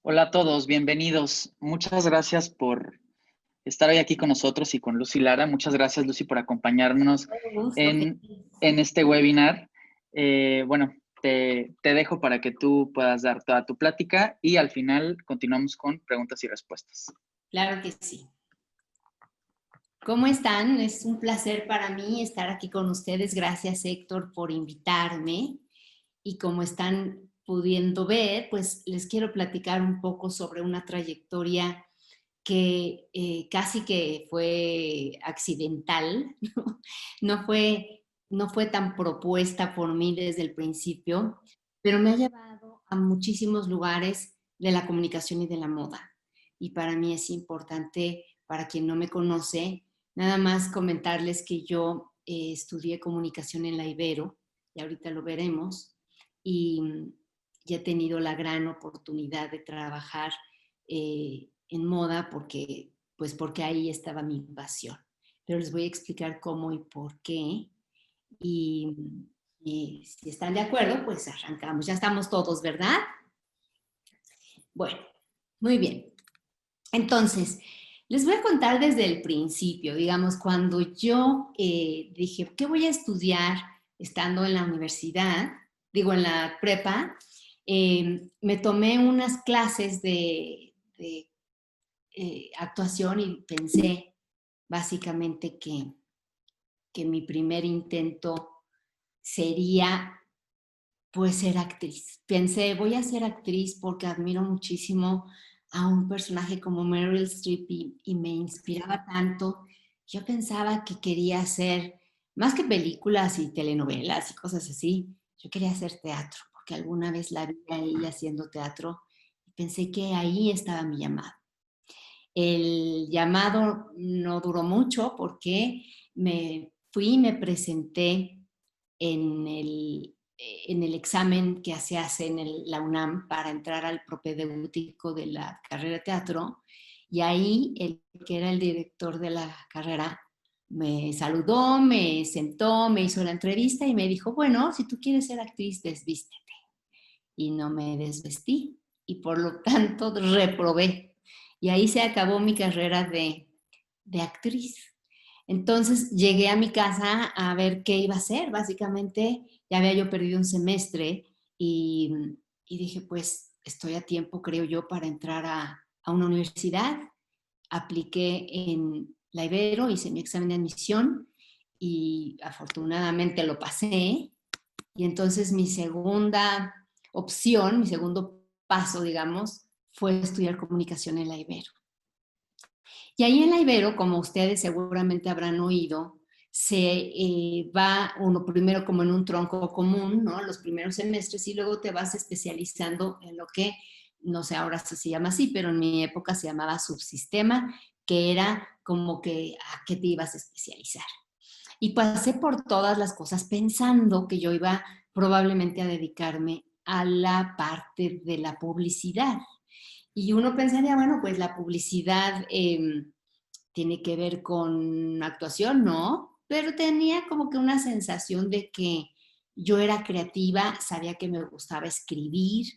Hola a todos, bienvenidos. Muchas gracias por estar hoy aquí con nosotros y con Lucy Lara. Muchas gracias, Lucy, por acompañarnos Un gusto, en, Cris. en este webinar. Bueno, te dejo para que tú puedas dar toda tu plática y al final continuamos con preguntas y respuestas. Claro que sí. ¿Cómo están? Es un placer para mí estar aquí con ustedes. Gracias, Héctor, por invitarme. Y como están pudiendo ver, pues les quiero platicar un poco sobre una trayectoria que casi que fue accidental, ¿no? No fue tan propuesta por mí desde el principio, pero me ha llevado a muchísimos lugares de la comunicación y de la moda. Y para mí es importante, para quien no me conoce, nada más comentarles que yo estudié comunicación en la Ibero, y ahorita lo veremos, y he tenido la gran oportunidad de trabajar en moda porque ahí estaba mi pasión. Pero les voy a explicar cómo y por qué. Y, y si están de acuerdo, pues arrancamos. Ya estamos todos, ¿verdad? Bueno, muy bien. Entonces, les voy a contar desde el principio, digamos, cuando yo dije, ¿qué voy a estudiar estando en la universidad? Digo, en la prepa, me tomé unas clases de actuación y pensé básicamente que mi primer intento sería pues ser actriz. Pensé, voy a ser actriz porque admiro muchísimo a un personaje como Meryl Streep y me inspiraba tanto. Yo pensaba que quería hacer, más que películas y telenovelas y cosas así, yo quería hacer teatro, porque alguna vez la vi a ella haciendo teatro y pensé que ahí estaba mi llamado. El llamado no duró mucho porque me fui y me presenté en el examen que se hace en la UNAM para entrar al propedéutico de la carrera de teatro, y ahí el que era el director de la carrera me saludó, me sentó, me hizo la entrevista y me dijo, bueno, si tú quieres ser actriz, desvístete. Y no me desvestí y por lo tanto reprobé. Y ahí se acabó mi carrera de actriz. Entonces llegué a mi casa a ver qué iba a hacer. Básicamente ya había yo perdido un semestre y, y dije, pues estoy a tiempo, creo yo, para entrar a una universidad. Apliqué en la Ibero, hice mi examen de admisión y afortunadamente lo pasé. Y entonces mi segunda opción, mi segundo paso, digamos, fue estudiar comunicación en la Ibero. Y ahí en la Ibero, como ustedes seguramente habrán oído, se va uno primero como en un tronco común, ¿no? Los primeros semestres, y luego te vas especializando en lo que, no sé ahora si se llama así, pero en mi época se llamaba subsistema, que era como que a qué te ibas a especializar. Y pasé por todas las cosas pensando que yo iba probablemente a dedicarme a la parte de la publicidad. Y uno pensaría, bueno, pues la publicidad tiene que ver con actuación, ¿no? Pero tenía como que una sensación de que yo era creativa, sabía que me gustaba escribir,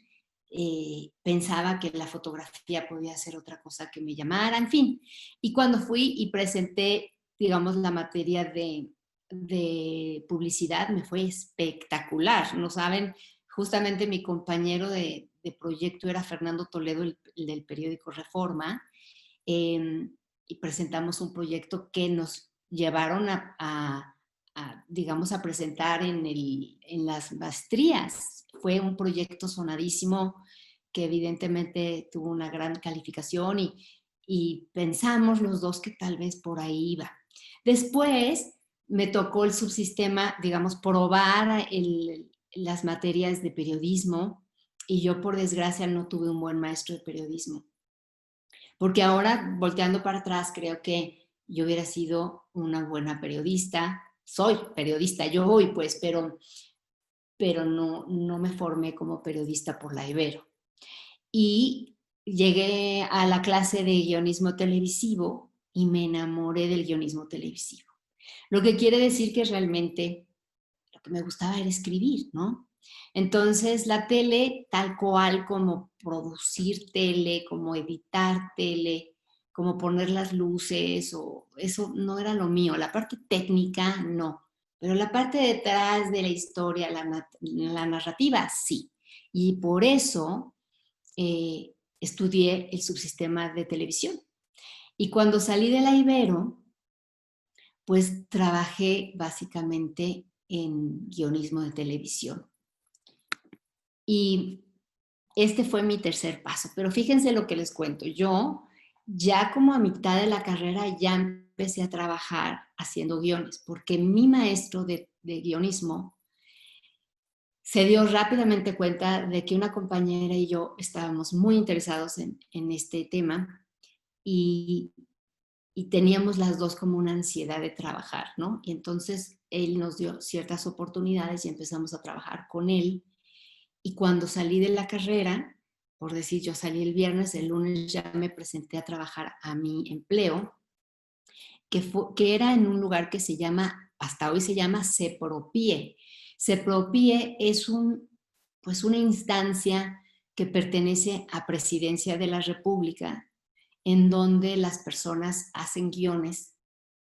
pensaba que la fotografía podía ser otra cosa que me llamara, en fin. Y cuando fui y presenté, digamos, la materia de publicidad, me fue espectacular, ¿no saben? Justamente mi compañero de proyecto era Fernando Toledo, el del periódico Reforma, eh, y presentamos un proyecto que nos llevaron digamos, a presentar en las maestrías. Fue un proyecto sonadísimo que evidentemente tuvo una gran calificación y pensamos los dos que tal vez por ahí iba. Después me tocó el subsistema, digamos, probar las materias de periodismo, y yo por desgracia no tuve un buen maestro de periodismo. Porque ahora, volteando para atrás, creo que yo hubiera sido una buena periodista. Soy periodista yo hoy, pues, pero no me formé como periodista por la Ibero. Y llegué a la clase de guionismo televisivo y me enamoré del guionismo televisivo. Lo que quiere decir que realmente lo que me gustaba era escribir, ¿no? Entonces, la tele, tal cual como producir tele, como editar tele, como poner las luces, o eso no era lo mío. La parte técnica, no. Pero la parte detrás de la historia, la narrativa, sí. Y por eso estudié el subsistema de televisión. Y cuando salí de la Ibero, pues trabajé básicamente en guionismo de televisión. Y este fue mi tercer paso. Pero fíjense lo que les cuento. Yo ya como a mitad de la carrera ya empecé a trabajar haciendo guiones, porque mi maestro de guionismo se dio rápidamente cuenta de que una compañera y yo estábamos muy interesados en este tema y, y teníamos las dos como una ansiedad de trabajar, ¿no? Y entonces él nos dio ciertas oportunidades y empezamos a trabajar con él. Y cuando salí de la carrera, por decir, yo salí el viernes, el lunes ya me presenté a trabajar a mi empleo, que era en un lugar que se llama, hasta hoy se llama CEPROPIE. CEPROPIE es pues una instancia que pertenece a Presidencia de la República, en donde las personas hacen guiones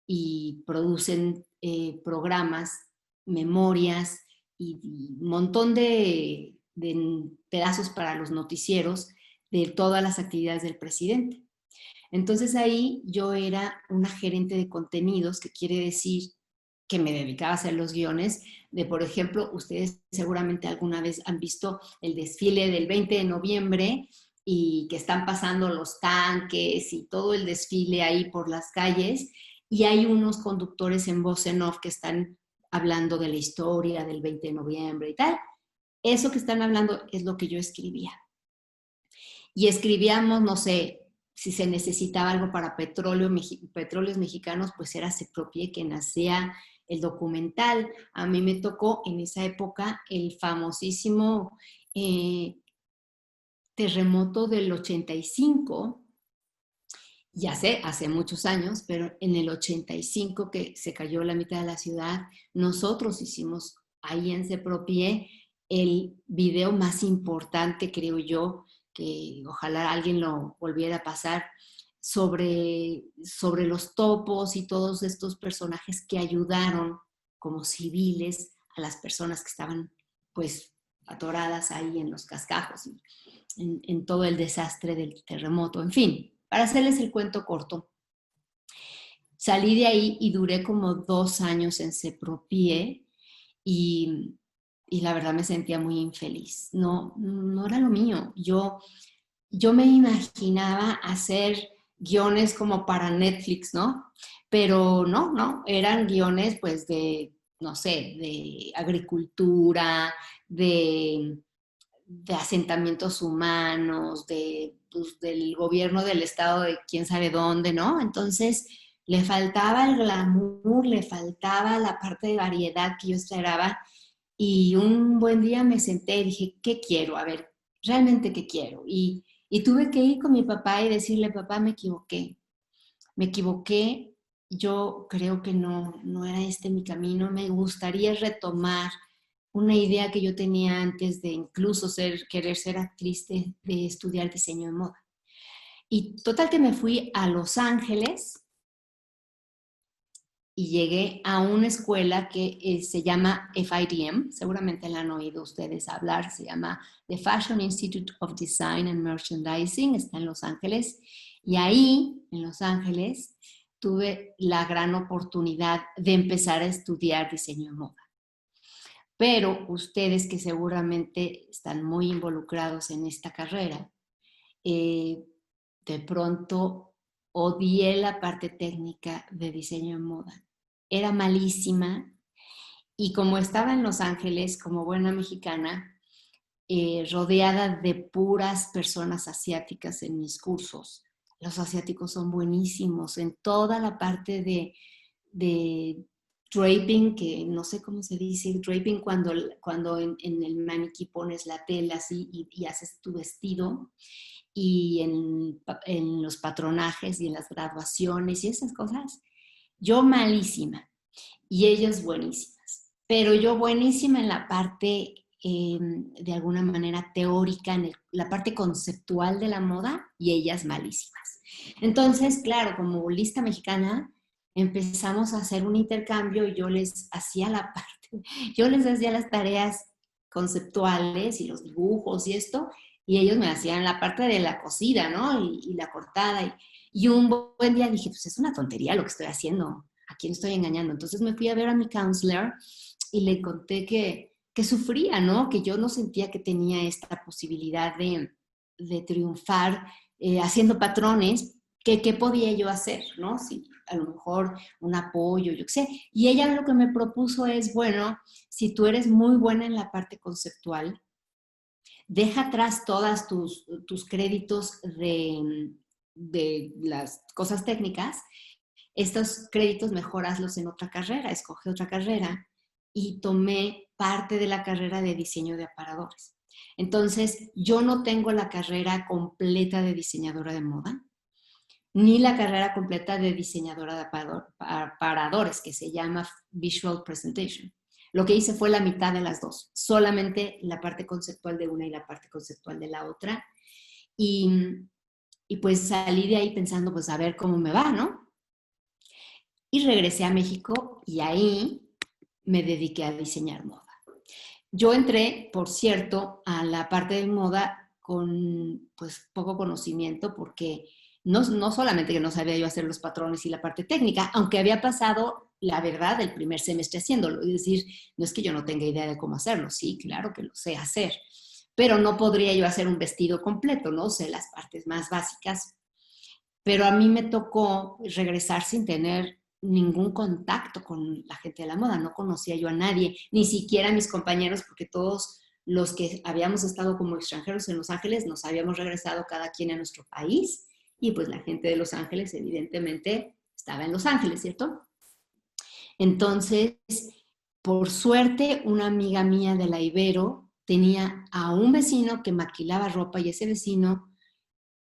y producen programas, memorias y un montón de pedazos para los noticieros de todas las actividades del presidente. Entonces ahí yo era una gerente de contenidos, que quiere decir que me dedicaba a hacer los guiones de, por ejemplo, ustedes seguramente alguna vez han visto el desfile del 20 de noviembre y que están pasando los tanques y todo el desfile ahí por las calles, y hay unos conductores en voz en off que están hablando de la historia del 20 de noviembre y tal. Eso que están hablando es lo que yo escribía. Y escribíamos, no sé, si se necesitaba algo para petróleos mexicanos, pues era Sepropie quien hacía el documental. A mí me tocó en esa época el famosísimo terremoto del 85, ya sé, hace muchos años, pero en el 85 que se cayó la mitad de la ciudad, nosotros hicimos ahí en Sepropie el video más importante, creo yo, que ojalá alguien lo volviera a pasar, sobre los topos y todos estos personajes que ayudaron como civiles a las personas que estaban pues atoradas ahí en los cascajos, en todo el desastre del terremoto. En fin, para hacerles el cuento corto, salí de ahí y duré como 2 años en Sepropie y la verdad me sentía muy infeliz. No, no era lo mío. Yo me imaginaba hacer guiones como para Netflix, ¿no? Pero no, eran guiones pues de, no sé, de agricultura, de asentamientos humanos, pues, del gobierno del estado de quién sabe dónde, ¿no? Entonces le faltaba el glamour, le faltaba la parte de variedad que yo esperaba, y un buen día me senté y dije, ¿qué quiero? A ver, ¿realmente qué quiero? Y tuve que ir con mi papá y decirle, papá, me equivoqué, yo creo que no era este mi camino, me gustaría retomar una idea que yo tenía antes de incluso querer ser actriz, de estudiar diseño de moda. Y total que me fui a Los Ángeles y llegué a una escuela que se llama FIDM, seguramente la han oído ustedes hablar, se llama The Fashion Institute of Design and Merchandising, está en Los Ángeles, y ahí, en Los Ángeles, tuve la gran oportunidad de empezar a estudiar diseño de moda. Pero ustedes que seguramente están muy involucrados en esta carrera, de pronto odié la parte técnica de diseño de moda. Era malísima, y como estaba en Los Ángeles, como buena mexicana, rodeada de puras personas asiáticas en mis cursos. Los asiáticos son buenísimos en toda la parte de draping, que no sé cómo se dice, draping cuando en el maniquí pones la tela así y haces tu vestido, y en los patronajes y en las graduaciones y esas cosas. Yo malísima y ellas buenísimas, pero yo buenísima en la parte de alguna manera teórica en la parte conceptual de la moda y ellas malísimas. Entonces, claro, como lista mexicana, empezamos a hacer un intercambio y yo les hacía yo les hacía las tareas conceptuales y los dibujos y esto, y ellos me hacían la parte de la cosida, ¿no? Y la cortada. Y un buen día dije, pues es una tontería lo que estoy haciendo, ¿a quién estoy engañando? Entonces me fui a ver a mi counselor y le conté que sufría, ¿no? Que yo no sentía que tenía esta posibilidad de triunfar haciendo patrones, que qué podía yo hacer, ¿no? Si a lo mejor un apoyo, yo qué sé. Y ella lo que me propuso es, bueno, si tú eres muy buena en la parte conceptual, deja atrás todas tus créditos de las cosas técnicas, estos créditos mejor hazlos en otra carrera, escoge otra carrera, y tomé parte de la carrera de diseño de aparadores. Entonces, yo no tengo la carrera completa de diseñadora de moda, ni la carrera completa de diseñadora de aparadores, que se llama Visual Presentation. Lo que hice fue la mitad de las dos, solamente la parte conceptual de una y la parte conceptual de la otra. Y pues salí de ahí pensando, pues a ver cómo me va, ¿no? Y regresé a México y ahí me dediqué a diseñar moda. Yo entré, por cierto, a la parte de moda con pues poco conocimiento porque no solamente que no sabía yo hacer los patrones y la parte técnica, aunque había pasado, la verdad, el primer semestre haciéndolo. Es decir, no es que yo no tenga idea de cómo hacerlo, sí, claro que lo sé hacer, pero no podría yo hacer un vestido completo, ¿no? Sé las partes más básicas, pero a mí me tocó regresar sin tener ningún contacto con la gente de la moda, no conocía yo a nadie, ni siquiera a mis compañeros, porque todos los que habíamos estado como extranjeros en Los Ángeles nos habíamos regresado cada quien a nuestro país, y pues la gente de Los Ángeles evidentemente estaba en Los Ángeles, ¿cierto? Entonces, por suerte, una amiga mía de la Ibero tenía a un vecino que maquilaba ropa, y ese vecino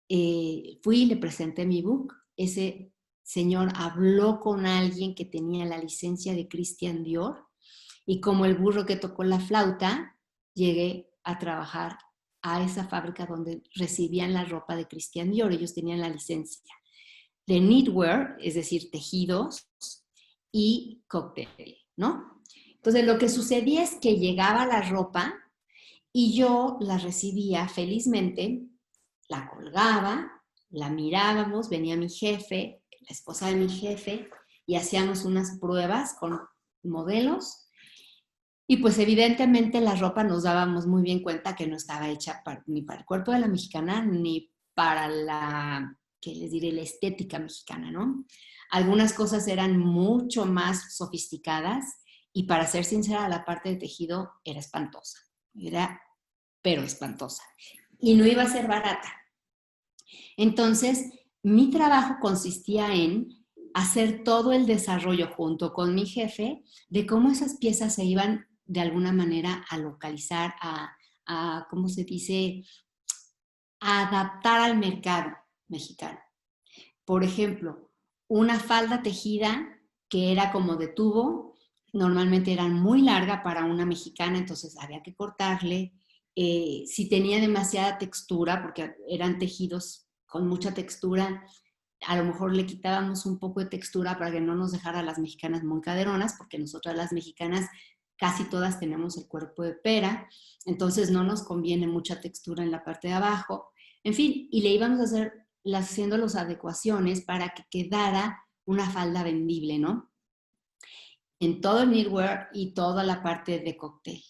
fui y le presenté mi book. Ese señor habló con alguien que tenía la licencia de Christian Dior, y como el burro que tocó la flauta, llegué a trabajar a esa fábrica donde recibían la ropa de Christian Dior. Ellos tenían la licencia de knitwear, es decir, tejidos, y cóctel, ¿no? Entonces lo que sucedía es que llegaba la ropa y yo la recibía felizmente, la colgaba, la mirábamos, venía mi jefe, la esposa de mi jefe, y hacíamos unas pruebas con modelos. Y pues evidentemente la ropa nos dábamos muy bien cuenta que no estaba hecha ni para el cuerpo de la mexicana, ni para la, ¿qué les diré?, la estética mexicana, ¿no? Algunas cosas eran mucho más sofisticadas, y para ser sincera, la parte de tejido era espantosa. Era, pero espantosa. Y no iba a ser barata. Entonces, mi trabajo consistía en hacer todo el desarrollo junto con mi jefe de cómo esas piezas se iban de alguna manera a localizar, ¿cómo se dice?, a adaptar al mercado mexicano. Por ejemplo, una falda tejida que era como de tubo, normalmente era muy larga para una mexicana, entonces había que cortarle. Si tenía demasiada textura, porque eran tejidos con mucha textura, a lo mejor le quitábamos un poco de textura para que no nos dejara a las mexicanas muy caderonas, porque nosotras las mexicanas casi todas tenemos el cuerpo de pera, entonces no nos conviene mucha textura en la parte de abajo. En fin, y le íbamos a hacer haciendo las adecuaciones para que quedara una falda vendible, ¿no? En todo el knitwear y toda la parte de cóctel.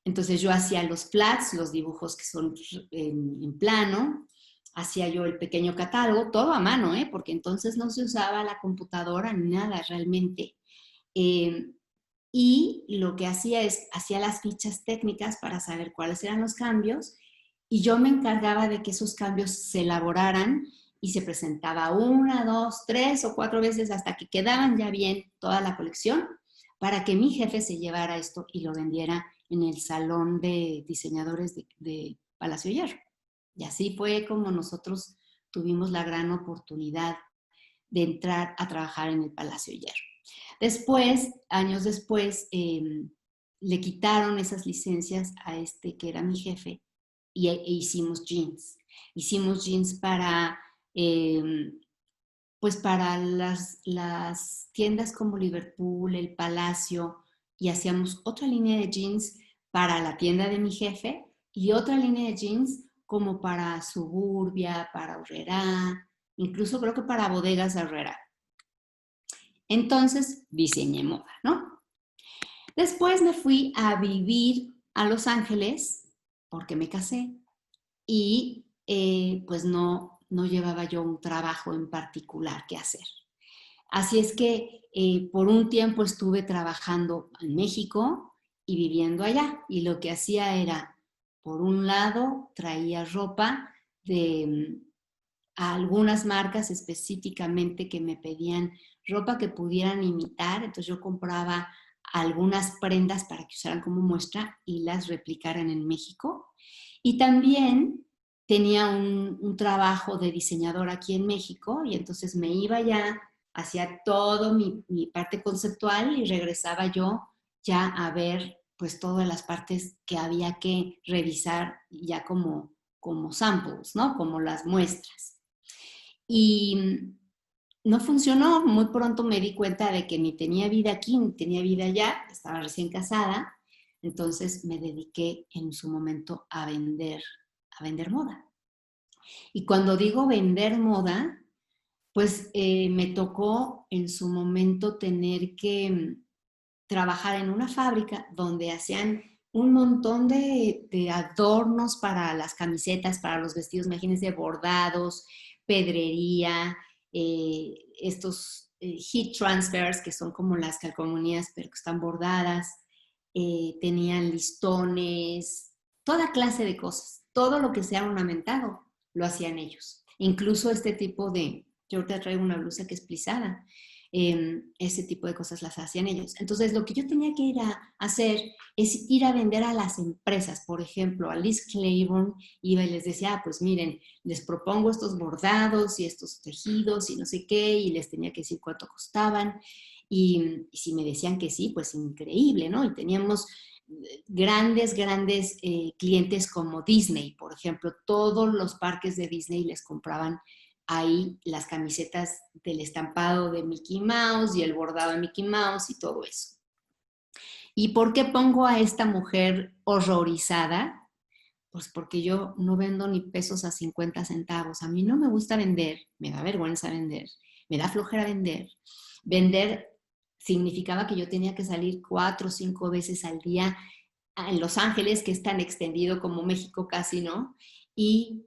Entonces yo hacía los plats, los dibujos que son en plano, hacía yo el pequeño catálogo, todo a mano, porque entonces no se usaba la computadora ni nada realmente. Y lo que hacía es, hacía las fichas técnicas para saber cuáles eran los cambios, y yo me encargaba de que esos cambios se elaboraran y se presentaba 1, 2, 3 o 4 veces hasta que quedaban ya bien toda la colección, para que mi jefe se llevara esto y lo vendiera en el salón de diseñadores de Palacio Hierro. Y así fue como nosotros tuvimos la gran oportunidad de entrar a trabajar en el Palacio Hierro. Después, años después, le quitaron esas licencias a este que era mi jefe e hicimos jeans. Hicimos jeans para, pues para las tiendas como Liverpool, El Palacio, y hacíamos otra línea de jeans para la tienda de mi jefe y otra línea de jeans como para Suburbia, para Aurrerá, incluso creo que para Bodegas Aurrerá. Entonces diseñé moda, ¿no? Después me fui a vivir a Los Ángeles porque me casé y pues no llevaba yo un trabajo en particular que hacer. Así es que por un tiempo estuve trabajando en México y viviendo allá. Y lo que hacía era, por un lado, traía ropa de a algunas marcas específicamente que me pedían ropa que pudieran imitar. Entonces yo compraba algunas prendas para que usaran como muestra y las replicaran en México. Y también tenía un trabajo de diseñador aquí en México y entonces me iba ya, hacía todo mi parte conceptual y regresaba yo ya a ver pues todas las partes que había que revisar ya como samples, ¿no? Como las muestras. Y no funcionó, muy pronto me di cuenta de que ni tenía vida aquí, ni tenía vida allá, estaba recién casada, entonces me dediqué en su momento a vender moda. Y cuando digo vender moda, pues me tocó en su momento tener que trabajar en una fábrica donde hacían un montón de adornos para las camisetas, para los vestidos, imagínense, bordados, pedrería, estos heat transfers, que son como las calcomanías, pero que están bordadas, tenían listones, toda clase de cosas, todo lo que sea ornamentado, lo hacían ellos. Incluso este tipo de, yo ahorita traigo una blusa que es plisada, ese tipo de cosas las hacían ellos. Entonces, lo que yo tenía que ir a hacer es ir a vender a las empresas. Por ejemplo, a Liz Claiborne iba y les decía, pues miren, les propongo estos bordados y estos tejidos y no sé qué, y les tenía que decir cuánto costaban. Y si me decían que sí, pues increíble, ¿no? Y teníamos grandes clientes como Disney, por ejemplo, todos los parques de Disney les compraban ahí las camisetas del estampado de Mickey Mouse y el bordado de Mickey Mouse y todo eso. ¿Y por qué pongo a esta mujer horrorizada? Pues porque yo no vendo ni pesos a 50 centavos. A mí no me gusta vender, me da vergüenza vender, me da flojera vender. Vender significaba que yo tenía que salir 4 o 5 veces al día en Los Ángeles, que es tan extendido como México casi, ¿no? Y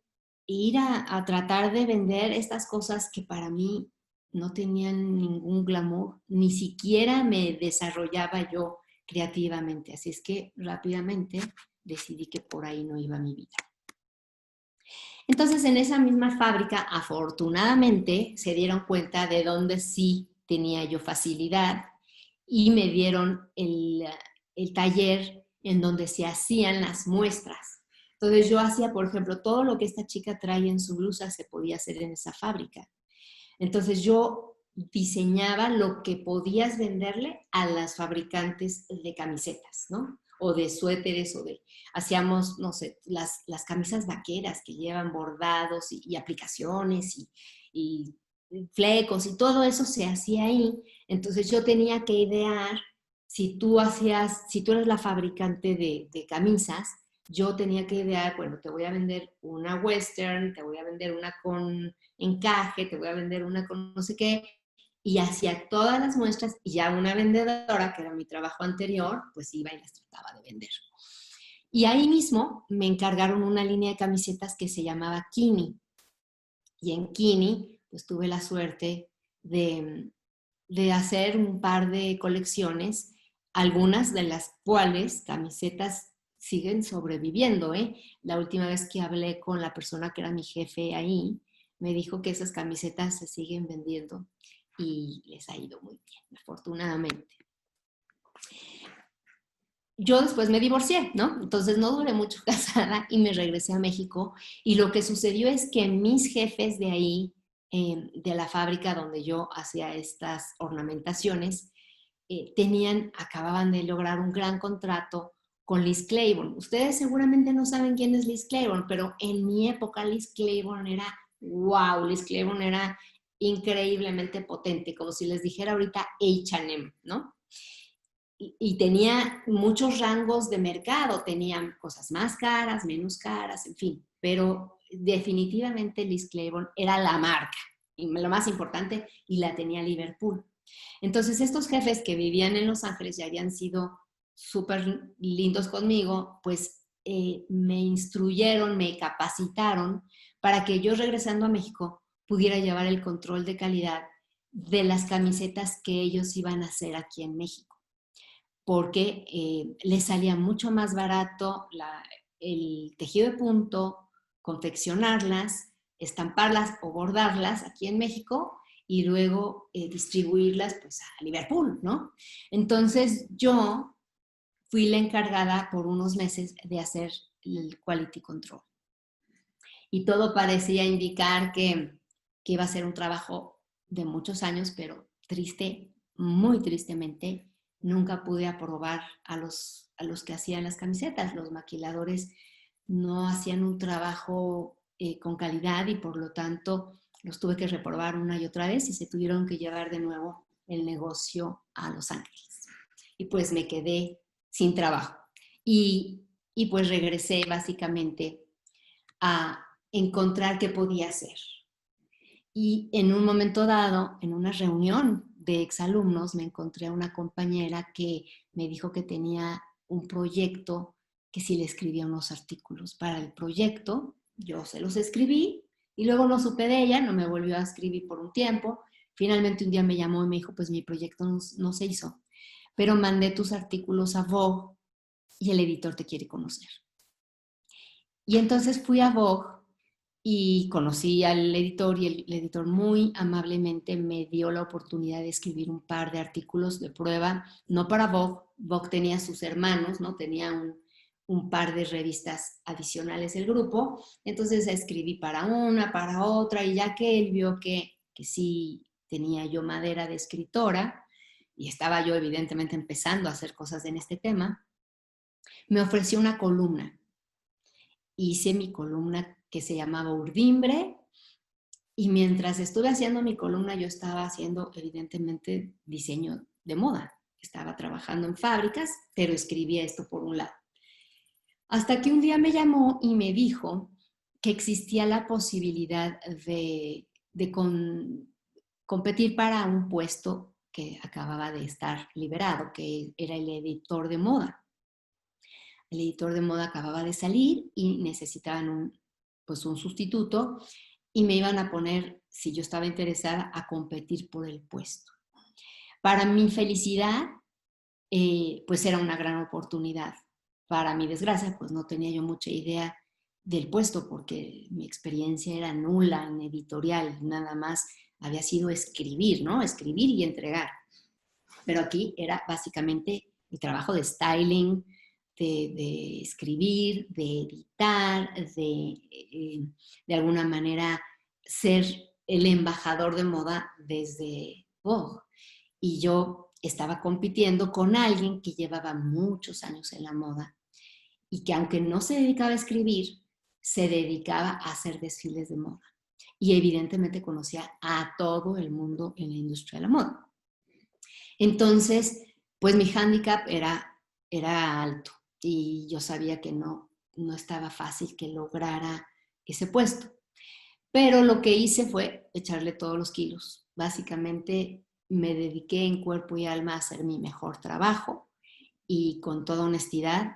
ir a tratar de vender estas cosas que para mí no tenían ningún glamour, ni siquiera me desarrollaba yo creativamente. Así es que rápidamente decidí que por ahí no iba mi vida. Entonces, en esa misma fábrica, afortunadamente, se dieron cuenta de dónde sí tenía yo facilidad y me dieron el taller en donde se hacían las muestras. Entonces yo hacía, por ejemplo, todo lo que esta chica trae en su blusa se podía hacer en esa fábrica. Entonces yo diseñaba lo que podías venderle a las fabricantes de camisetas, ¿no? O de suéteres, hacíamos, no sé, las camisas vaqueras que llevan bordados y aplicaciones y flecos y todo eso se hacía ahí. Entonces yo tenía que idear, si tú eres la fabricante de camisas, yo tenía que idear, bueno, te voy a vender una western, te voy a vender una con encaje, te voy a vender una con no sé qué, y hacía todas las muestras y ya una vendedora, que era mi trabajo anterior, pues iba y las trataba de vender. Y ahí mismo me encargaron una línea de camisetas que se llamaba Kini. Y en Kini, pues tuve la suerte de hacer un par de colecciones, algunas de las cuales camisetas siguen sobreviviendo, ¿eh? La última vez que hablé con la persona que era mi jefe ahí, me dijo que esas camisetas se siguen vendiendo y les ha ido muy bien, afortunadamente. Yo después me divorcié, ¿no? Entonces no duré mucho casada y me regresé a México y lo que sucedió es que mis jefes de ahí, de la fábrica donde yo hacía estas ornamentaciones, acababan de lograr un gran contrato con Liz Claiborne. Ustedes seguramente no saben quién es Liz Claiborne, pero en mi época Liz Claiborne era, wow, Liz Claiborne era increíblemente potente, como si les dijera ahorita H&M, ¿no? Y tenía muchos rangos de mercado, tenían cosas más caras, menos caras, en fin, pero definitivamente Liz Claiborne era la marca, y lo más importante, y la tenía Liverpool. Entonces estos jefes que vivían en Los Ángeles y habían sido súper lindos conmigo, pues me instruyeron, me capacitaron para que yo regresando a México pudiera llevar el control de calidad de las camisetas que ellos iban a hacer aquí en México, porque les salía mucho más barato el tejido de punto, confeccionarlas, estamparlas o bordarlas aquí en México y luego distribuirlas pues a Liverpool, ¿no? Entonces yo fui la encargada por unos meses de hacer el quality control. Y todo parecía indicar que iba a ser un trabajo de muchos años, pero triste, muy tristemente, nunca pude aprobar a los que hacían las camisetas. Los maquiladores no hacían un trabajo con calidad y por lo tanto los tuve que reprobar una y otra vez y se tuvieron que llevar de nuevo el negocio a Los Ángeles. Y pues me quedé sin trabajo. Y pues regresé básicamente a encontrar qué podía hacer. Y en un momento dado, en una reunión de exalumnos, me encontré a una compañera que me dijo que tenía un proyecto, que si le escribía unos artículos para el proyecto. Yo se los escribí y luego no supe de ella, no me volvió a escribir por un tiempo. Finalmente un día me llamó y me dijo, pues mi proyecto no se hizo, pero mandé tus artículos a Vogue y el editor te quiere conocer. Y entonces fui a Vogue y conocí al editor y el editor muy amablemente me dio la oportunidad de escribir un par de artículos de prueba, no para Vogue. Vogue tenía sus hermanos, ¿no? Tenía un par de revistas adicionales el grupo, entonces escribí para una, para otra, y ya que él vio que sí tenía yo madera de escritora y estaba yo evidentemente empezando a hacer cosas en este tema, me ofreció una columna. Hice mi columna que se llamaba Urdimbre, y mientras estuve haciendo mi columna yo estaba haciendo evidentemente diseño de moda. Estaba trabajando en fábricas, pero escribía esto por un lado. Hasta que un día me llamó y me dijo que existía la posibilidad de competir para un puesto que acababa de estar liberado, que era el editor de moda. El editor de moda acababa de salir y necesitaban un sustituto y me iban a poner, si yo estaba interesada, a competir por el puesto. Para mi felicidad, pues era una gran oportunidad. Para mi desgracia, pues no tenía yo mucha idea del puesto porque mi experiencia era nula en editorial, nada más había sido escribir, ¿no? Escribir y entregar. Pero aquí era básicamente el trabajo de styling, de escribir, de editar, de alguna manera ser el embajador de moda desde Vogue. Y yo estaba compitiendo con alguien que llevaba muchos años en la moda y que aunque no se dedicaba a escribir, se dedicaba a hacer desfiles de moda. Y evidentemente conocía a todo el mundo en la industria de la moda. Entonces, pues mi hándicap era alto y yo sabía que no estaba fácil que lograra ese puesto. Pero lo que hice fue echarle todos los kilos. Básicamente me dediqué en cuerpo y alma a hacer mi mejor trabajo y con toda honestidad,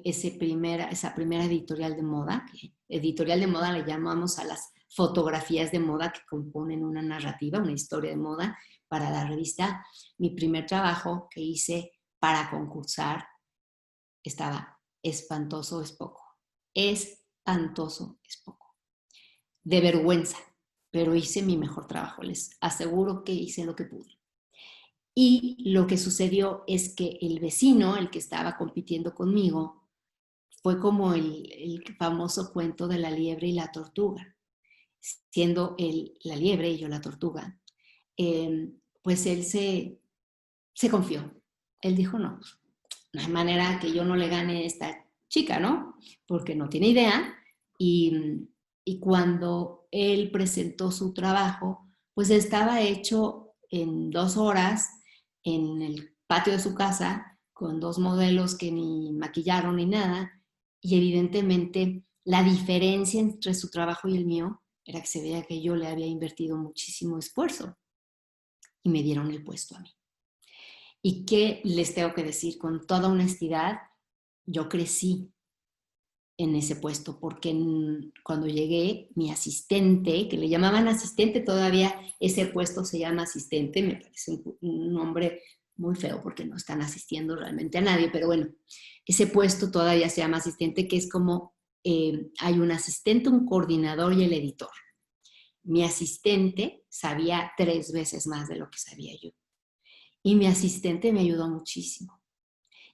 esa primera editorial de moda, que editorial de moda le llamamos a las fotografías de moda que componen una narrativa, una historia de moda para la revista. Mi primer trabajo que hice para concursar estaba espantoso, es poco. Espantoso, es poco. De vergüenza, pero hice mi mejor trabajo. Les aseguro que hice lo que pude. Y lo que sucedió es que el vecino, el que estaba compitiendo conmigo, fue como el famoso cuento de la liebre y la tortuga. Siendo él la liebre y yo la tortuga, pues él se se confió. Él dijo, no, pues, no hay manera que yo no le gane a esta chica, ¿no? Porque no tiene idea. Y cuando él presentó su trabajo, pues estaba hecho en 2 horas en el patio de su casa con 2 modelos que ni maquillaron ni nada. Y evidentemente la diferencia entre su trabajo y el mío era que se veía que yo le había invertido muchísimo esfuerzo y me dieron el puesto a mí. ¿Y qué les tengo que decir? Con toda honestidad, yo crecí en ese puesto, porque cuando llegué, mi asistente, que le llamaban asistente, todavía ese puesto se llama asistente, me parece un nombre muy feo porque no están asistiendo realmente a nadie, pero bueno, ese puesto todavía se llama asistente, que es como hay un asistente, un coordinador y el editor. Mi asistente sabía 3 veces más de lo que sabía yo. Y mi asistente me ayudó muchísimo.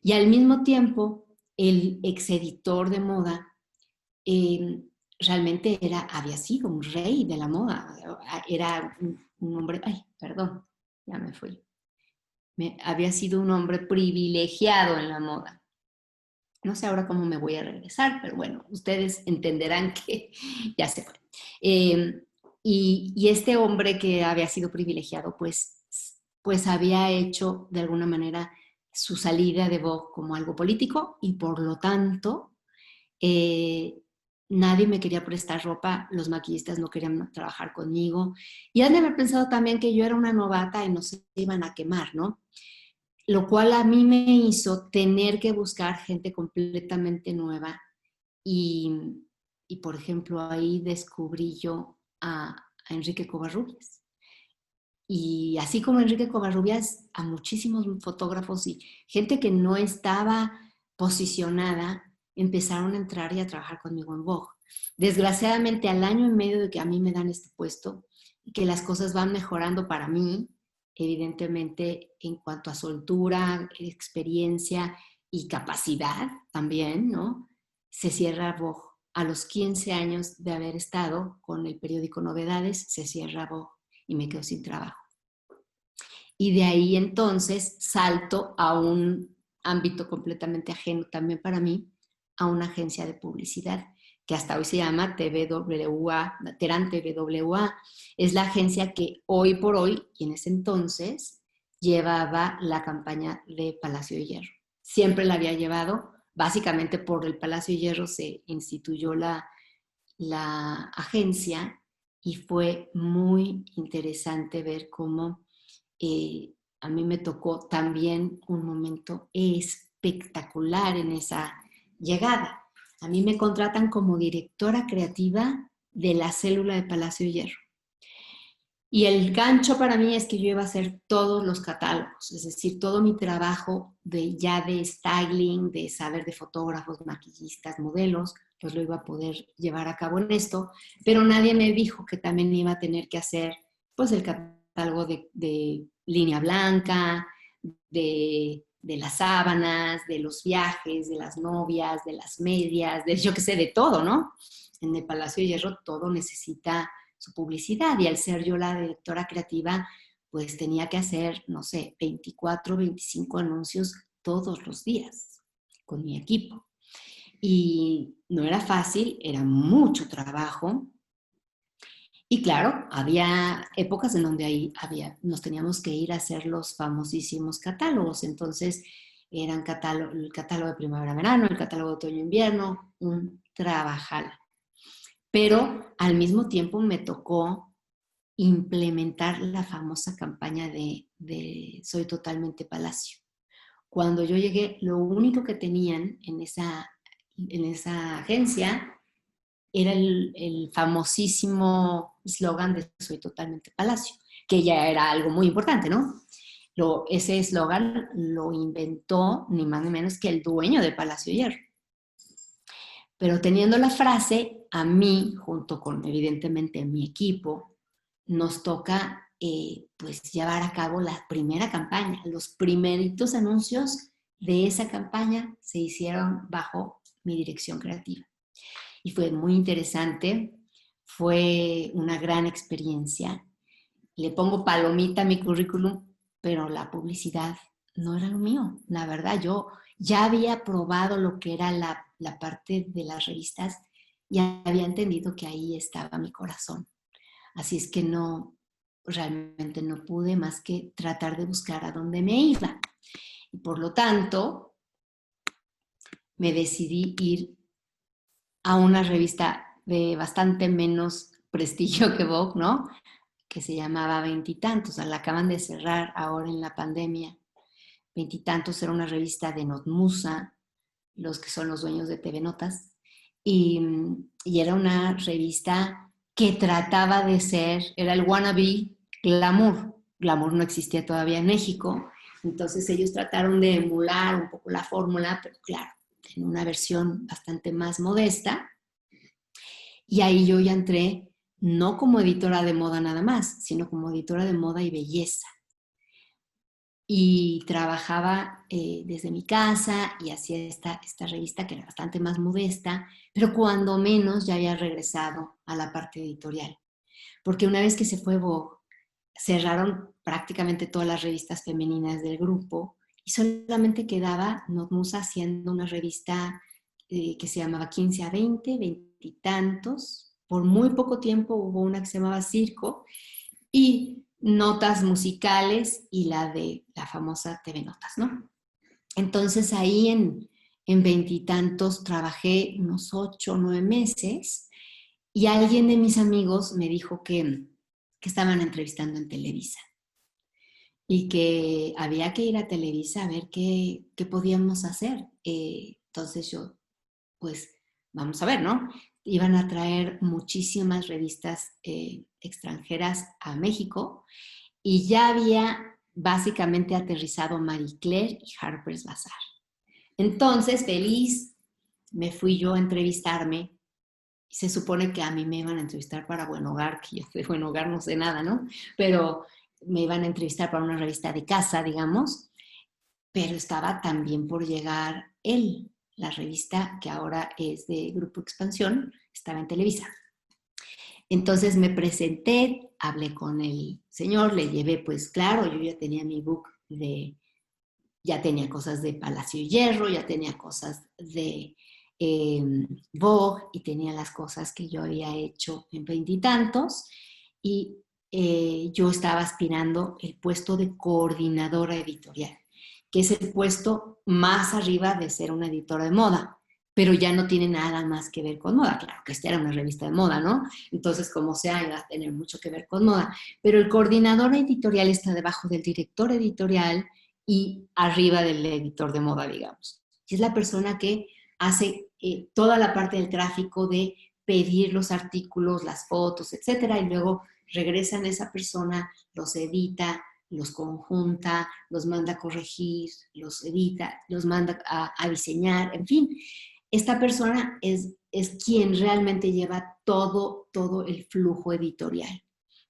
Y al mismo tiempo, el exeditor de moda realmente había sido un rey de la moda. Era un hombre, ay, perdón, ya me fui. Había sido un hombre privilegiado en la moda. No sé ahora cómo me voy a regresar, pero bueno, ustedes entenderán que ya se fue. Y este hombre que había sido privilegiado, pues había hecho de alguna manera su salida de Vogue como algo político y por lo tanto nadie me quería prestar ropa, los maquillistas no querían trabajar conmigo y han de haber pensado también que yo era una novata y no se iban a quemar, ¿no? Lo cual a mí me hizo tener que buscar gente completamente nueva y, por ejemplo, ahí descubrí yo a Enrique Covarrubias. Y así como Enrique Covarrubias, a muchísimos fotógrafos y gente que no estaba posicionada empezaron a entrar y a trabajar conmigo en Vogue. Desgraciadamente, al año y medio de que a mí me dan este puesto, y que las cosas van mejorando para mí, evidentemente en cuanto a soltura, experiencia y capacidad también, ¿no? Se cierra Vogue. A los 15 años de haber estado con el periódico Novedades, se cierra Vogue y me quedo sin trabajo. Y de ahí entonces salto a un ámbito completamente ajeno también para mí, a una agencia de publicidad que hasta hoy se llama TVWA, Terán TVWA. Es la agencia que hoy por hoy, y en ese entonces, llevaba la campaña de Palacio de Hierro. Siempre la había llevado, básicamente por el Palacio de Hierro se instituyó la agencia y fue muy interesante ver cómo a mí me tocó también un momento espectacular en esa llegada. A mí me contratan como directora creativa de la célula de Palacio de Hierro. Y el gancho para mí es que yo iba a hacer todos los catálogos, es decir, todo mi trabajo ya de styling, de saber de fotógrafos, maquillistas, modelos, pues lo iba a poder llevar a cabo en esto, pero nadie me dijo que también iba a tener que hacer pues el catálogo de línea blanca, de las sábanas, de los viajes, de las novias, de las medias, de yo qué sé, de todo, ¿no? En el Palacio de Hierro todo necesita su publicidad y al ser yo la directora creativa, pues tenía que hacer, no sé, 24, 25 anuncios todos los días con mi equipo. Y no era fácil, era mucho trabajo. Y claro, había épocas en donde ahí nos teníamos que ir a hacer los famosísimos catálogos. Entonces, eran el catálogo de primavera-verano, el catálogo de otoño-invierno, un trabajal. Pero al mismo tiempo me tocó implementar la famosa campaña de Soy Totalmente Palacio. Cuando yo llegué, lo único que tenían en esa agencia era el famosísimo eslogan de Soy Totalmente Palacio, que ya era algo muy importante, ¿no? Ese eslogan lo inventó ni más ni menos que el dueño de Palacio Hierro. Pero teniendo la frase, a mí, junto con evidentemente mi equipo, nos toca pues llevar a cabo la primera campaña. Los primeritos anuncios de esa campaña se hicieron bajo mi dirección creativa. Y fue muy interesante, fue una gran experiencia. Le pongo palomita a mi currículum, pero la publicidad no era lo mío, la verdad. Yo ya había probado lo que era la parte de las revistas y había entendido que ahí estaba mi corazón. Así es que no, realmente no pude más que tratar de buscar a dónde me iba. Y por lo tanto, me decidí ir a una revista de bastante menos prestigio que Vogue, ¿no? Que se llamaba Veintitantos. La acaban de cerrar ahora en la pandemia. Veintitantos era una revista de Notmusa, los que son los dueños de TV Notas, y, y era una revista que trataba de ser, era el wannabe glamour. Glamour no existía todavía en México, entonces ellos trataron de emular un poco la fórmula, pero claro, en una versión bastante más modesta. Y ahí yo ya entré no como editora de moda nada más, sino como editora de moda y belleza. Y trabajaba desde mi casa y hacía esta revista que era bastante más modesta, pero cuando menos ya había regresado a la parte editorial. Porque una vez que se fue Vogue, cerraron prácticamente todas las revistas femeninas del grupo y solamente quedaba Notmusa haciendo una revista que se llamaba 15 a 20, veintitantos. Por muy poco tiempo hubo una que se llamaba Circo y notas musicales y la de la famosa TV Notas, ¿no? Entonces ahí en veintitantos trabajé unos 8 o 9 meses y alguien de mis amigos me dijo que estaban entrevistando en Televisa y que había que ir a Televisa a ver qué podíamos hacer. Entonces yo, pues, vamos a ver, ¿no? Iban a traer muchísimas revistas extranjeras a México y ya había básicamente aterrizado Marie Claire y Harper's Bazaar. Entonces, feliz, me fui yo a entrevistarme. Se supone que a mí me iban a entrevistar para Buen Hogar, que yo de Buen Hogar no sé nada, ¿no? Pero me iban a entrevistar para una revista de casa, digamos, pero estaba también por llegar él, la revista que ahora es de Grupo Expansión, estaba en Televisa. Entonces me presenté, hablé con el señor, le llevé, pues claro, yo ya tenía mi book ya tenía cosas de Palacio y Hierro, ya tenía cosas de Vogue y tenía las cosas que yo había hecho en veintitantos y yo estaba aspirando el puesto de coordinadora editorial, que es el puesto más arriba de ser una editora de moda, pero ya no tiene nada más que ver con moda. Claro que esta era una revista de moda, ¿no? Entonces, como sea, iba a tener mucho que ver con moda. Pero el coordinador editorial está debajo del director editorial y arriba del editor de moda, digamos. Y es la persona que hace toda la parte del tráfico de pedir los artículos, las fotos, etcétera, y luego regresan a esa persona, los edita, los conjunta, los manda a corregir, los edita, los manda a diseñar, en fin. Esta persona es quien realmente lleva todo el flujo editorial.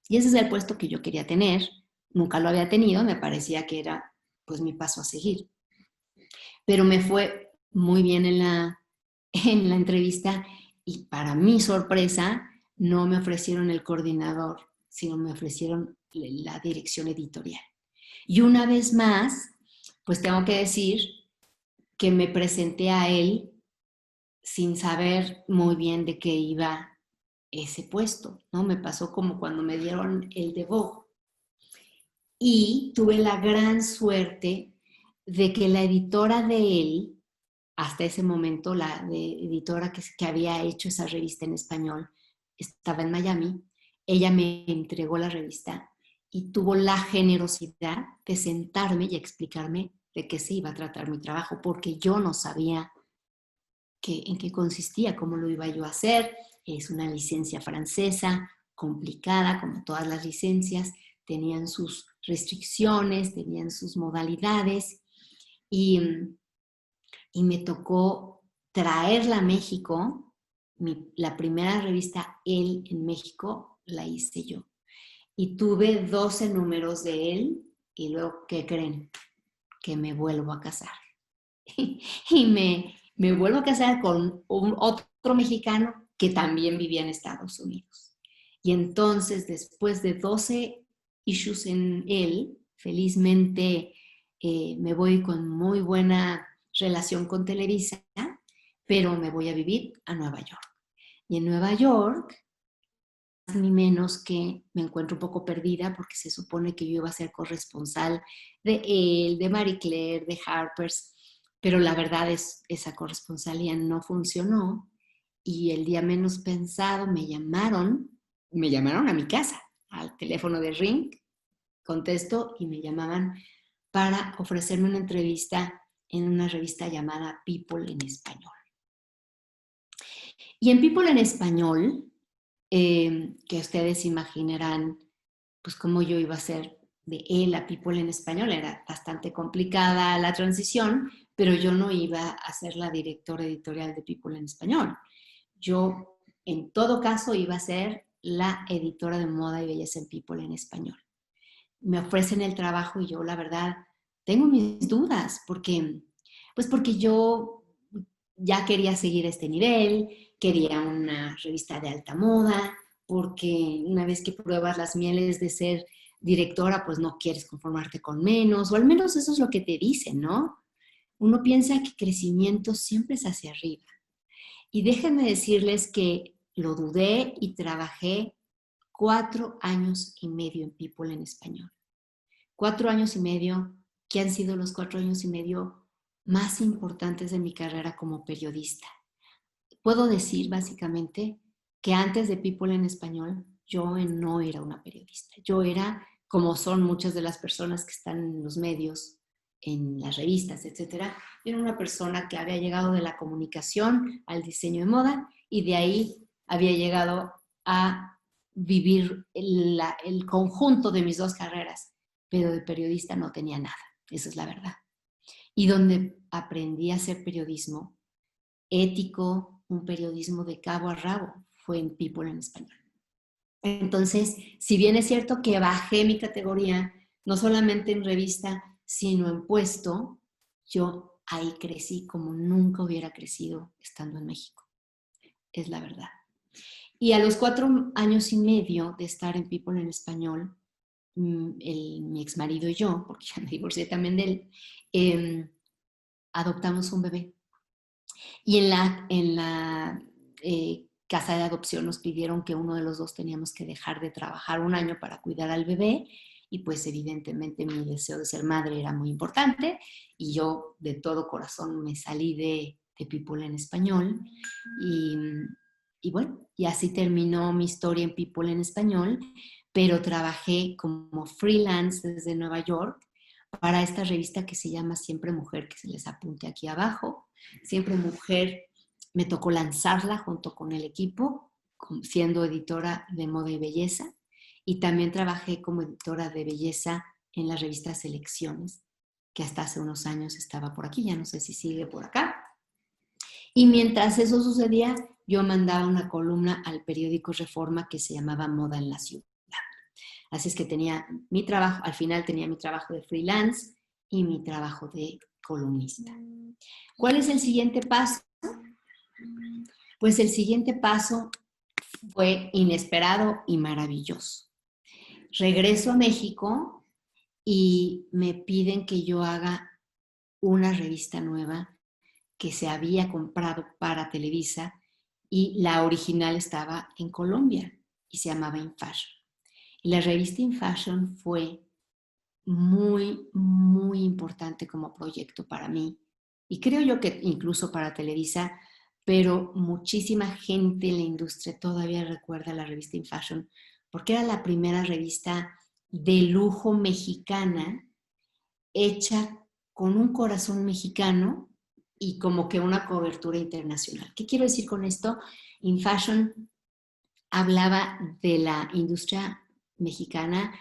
Y ese es el puesto que yo quería tener. Nunca lo había tenido, me parecía que era pues mi paso a seguir. Pero me fue muy bien en la entrevista y para mi sorpresa no me ofrecieron el coordinador, sino me ofrecieron la dirección editorial. Y una vez más, pues tengo que decir que me presenté a él sin saber muy bien de qué iba ese puesto, ¿no? Me pasó como cuando me dieron el de Vogue. Y tuve la gran suerte de que la editora de él, hasta ese momento, la editora que había hecho esa revista en español, estaba en Miami, ella me entregó la revista y tuvo la generosidad de sentarme y explicarme de qué se iba a tratar mi trabajo, porque yo no sabía en qué consistía, cómo lo iba yo a hacer. Es una licencia francesa, complicada, como todas las licencias, tenían sus restricciones, tenían sus modalidades y, y me tocó traerla a México. La primera revista él en México la hice yo y tuve 12 números de él y luego, ¿qué creen? Que me vuelvo a casar. Y me vuelvo a casar con otro mexicano que también vivía en Estados Unidos. Y entonces, después de 12 issues en él, felizmente me voy con muy buena relación con Televisa, pero me voy a vivir a Nueva York. Y en Nueva York, ni menos que me encuentro un poco perdida porque se supone que yo iba a ser corresponsal de él, de Marie Claire, de Harper's, pero la verdad es esa corresponsalía no funcionó y el día menos pensado me llamaron a mi casa, al teléfono de Ring, contesto y me llamaban para ofrecerme una entrevista en una revista llamada People en Español. Y en People en Español, que ustedes imaginarán, pues cómo yo iba a ser de él a People en Español, era bastante complicada la transición, pero yo no iba a ser la directora editorial de People en Español. Yo, en todo caso, iba a ser la editora de moda y belleza en People en Español. Me ofrecen el trabajo y yo, la verdad, tengo mis dudas, porque yo ya quería seguir este nivel, quería una revista de alta moda, porque una vez que pruebas las mieles de ser directora, pues no quieres conformarte con menos, o al menos eso es lo que te dicen, ¿no? Uno piensa que crecimiento siempre es hacia arriba. Y déjenme decirles que lo dudé y trabajé 4 años y medio en People en Español. 4 años y medio, que han sido los 4 años y medio más importantes de mi carrera como periodista. Puedo decir básicamente que antes de People en Español, yo no era una periodista. Yo era, como son muchas de las personas que están en los medios, en las revistas, etcétera, era una persona que había llegado de la comunicación al diseño de moda y de ahí había llegado a vivir el conjunto de mis 2 carreras, pero de periodista no tenía nada, esa es la verdad. Y donde aprendí a hacer periodismo ético, un periodismo de cabo a rabo, fue en People en Español. Entonces, si bien es cierto que bajé mi categoría, no solamente en revista, sino en puesto, yo ahí crecí como nunca hubiera crecido estando en México. Es la verdad. Y a los 4 años y medio de estar en People en Español, mi ex marido y yo, porque ya me divorcié también de él, adoptamos un bebé. Y en la casa de adopción nos pidieron que uno de los dos teníamos que dejar de trabajar 1 año para cuidar al bebé y pues evidentemente mi deseo de ser madre era muy importante y yo de todo corazón me salí de People en Español y bueno, y así terminó mi historia en People en Español, pero trabajé como freelance desde Nueva York para esta revista que se llama Siempre Mujer, que se les apunte aquí abajo. Siempre Mujer, me tocó lanzarla junto con el equipo, siendo editora de moda y belleza, y también trabajé como editora de belleza en la revista Selecciones, que hasta hace unos años estaba por aquí, ya no sé si sigue por acá. Y mientras eso sucedía, yo mandaba una columna al periódico Reforma que se llamaba Moda en la Ciudad. Así es que tenía mi trabajo, al final tenía mi trabajo de freelance y mi trabajo de columnista. ¿Cuál es el siguiente paso? Pues el siguiente paso fue inesperado y maravilloso. Regreso a México y me piden que yo haga una revista nueva que se había comprado para Televisa y la original estaba en Colombia y se llamaba In Fashion. Y la revista In Fashion fue muy, muy importante como proyecto para mí. Y creo yo que incluso para Televisa, pero muchísima gente en la industria todavía recuerda la revista In Fashion, porque era la primera revista de lujo mexicana hecha con un corazón mexicano y como que una cobertura internacional. ¿Qué quiero decir con esto? In Fashion hablaba de la industria mexicana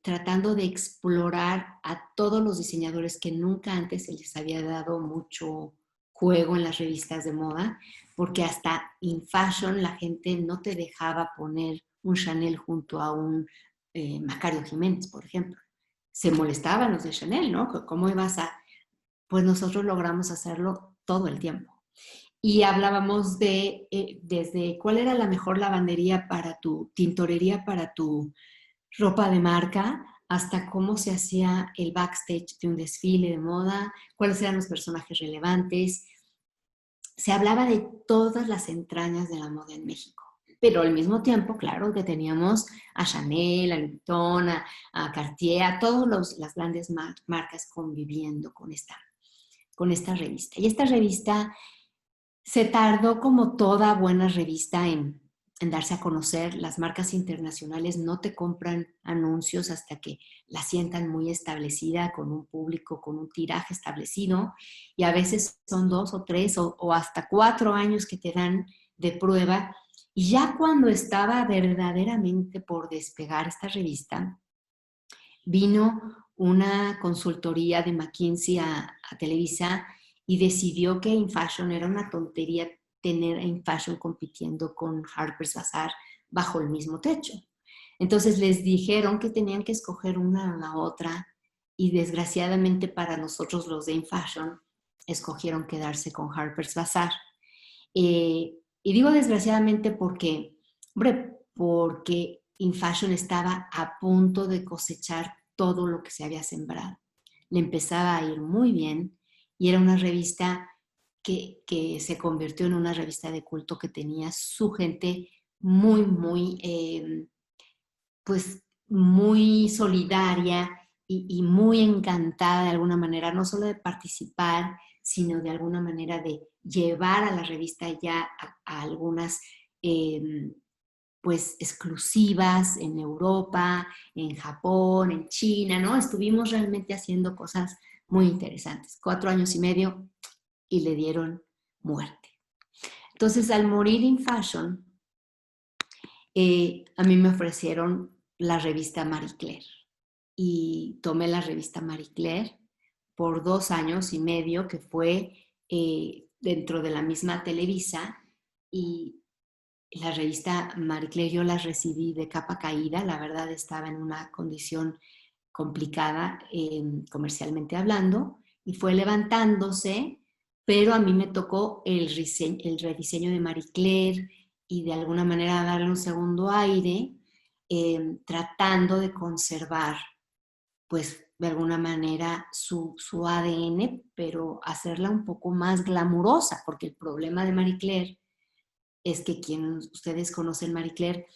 tratando de explorar a todos los diseñadores que nunca antes se les había dado mucho juego en las revistas de moda, porque hasta In Fashion la gente no te dejaba poner un Chanel junto a un Macario Jiménez, por ejemplo. Se molestaban los de Chanel, ¿no? ¿Cómo ibas a...? Pues nosotros logramos hacerlo todo el tiempo. Y hablábamos de desde cuál era la mejor lavandería para tu tintorería, para tu ropa de marca, hasta cómo se hacía el backstage de un desfile de moda, cuáles eran los personajes relevantes. Se hablaba de todas las entrañas de la moda en México. Pero al mismo tiempo, claro, que teníamos a Chanel, a Louis Vuitton, a Cartier, a todas las grandes marcas conviviendo con esta revista. Y esta revista se tardó, como toda buena revista, en darse a conocer. Las marcas internacionales no te compran anuncios hasta que la sientan muy establecida, con un público, con un tiraje establecido, y a veces son 2 o 3 o hasta 4 años que te dan de prueba. Y ya cuando estaba verdaderamente por despegar esta revista, vino una consultoría de McKinsey a Televisa y decidió que InFashion era una tontería tener a InFashion compitiendo con Harper's Bazaar bajo el mismo techo. Entonces les dijeron que tenían que escoger una o la otra, y desgraciadamente para nosotros, los de InFashion, escogieron quedarse con Harper's Bazaar. Y digo desgraciadamente porque, hombre, porque InFashion estaba a punto de cosechar todo lo que se había sembrado. Le empezaba a ir muy bien y era una revista que se convirtió en una revista de culto, que tenía su gente muy, pues muy solidaria y muy encantada de alguna manera, no solo de participar, sino de alguna manera de llevar a la revista ya a algunas pues exclusivas en Europa, en Japón, en China, ¿no? Estuvimos realmente haciendo cosas muy interesantes. 4 años y medio y le dieron muerte. Entonces, al morir InFashion, a mí me ofrecieron la revista Marie Claire, y tomé la revista Marie Claire por 2 años y medio, que fue dentro de la misma Televisa. Y la revista Marie Claire yo la recibí de capa caída. La verdad, estaba en una condición complicada comercialmente hablando, y fue levantándose, pero a mí me tocó el rediseño de Marie Claire y de alguna manera darle un segundo aire, tratando de conservar, pues de alguna manera, su ADN, pero hacerla un poco más glamurosa, porque el problema de Marie Claire es que, ustedes conocen Marie Claire,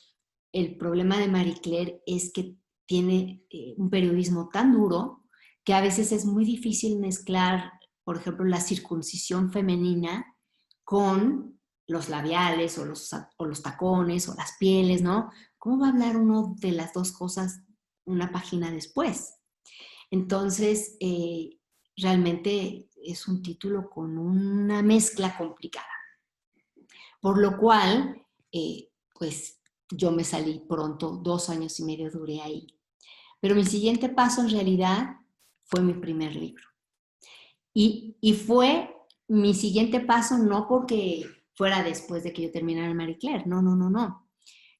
el problema de Marie Claire es que tiene un periodismo tan duro que a veces es muy difícil mezclar, por ejemplo, la circuncisión femenina con los labiales o los tacones o las pieles, ¿no? ¿Cómo va a hablar uno de las dos cosas una página después? Entonces, realmente es un título con una mezcla complicada. Por lo cual, pues yo me salí pronto, 2 años y medio duré ahí. Pero mi siguiente paso en realidad fue mi primer libro. Y fue mi siguiente paso no porque fuera después de que yo terminara Marie Claire, no, no, no, no.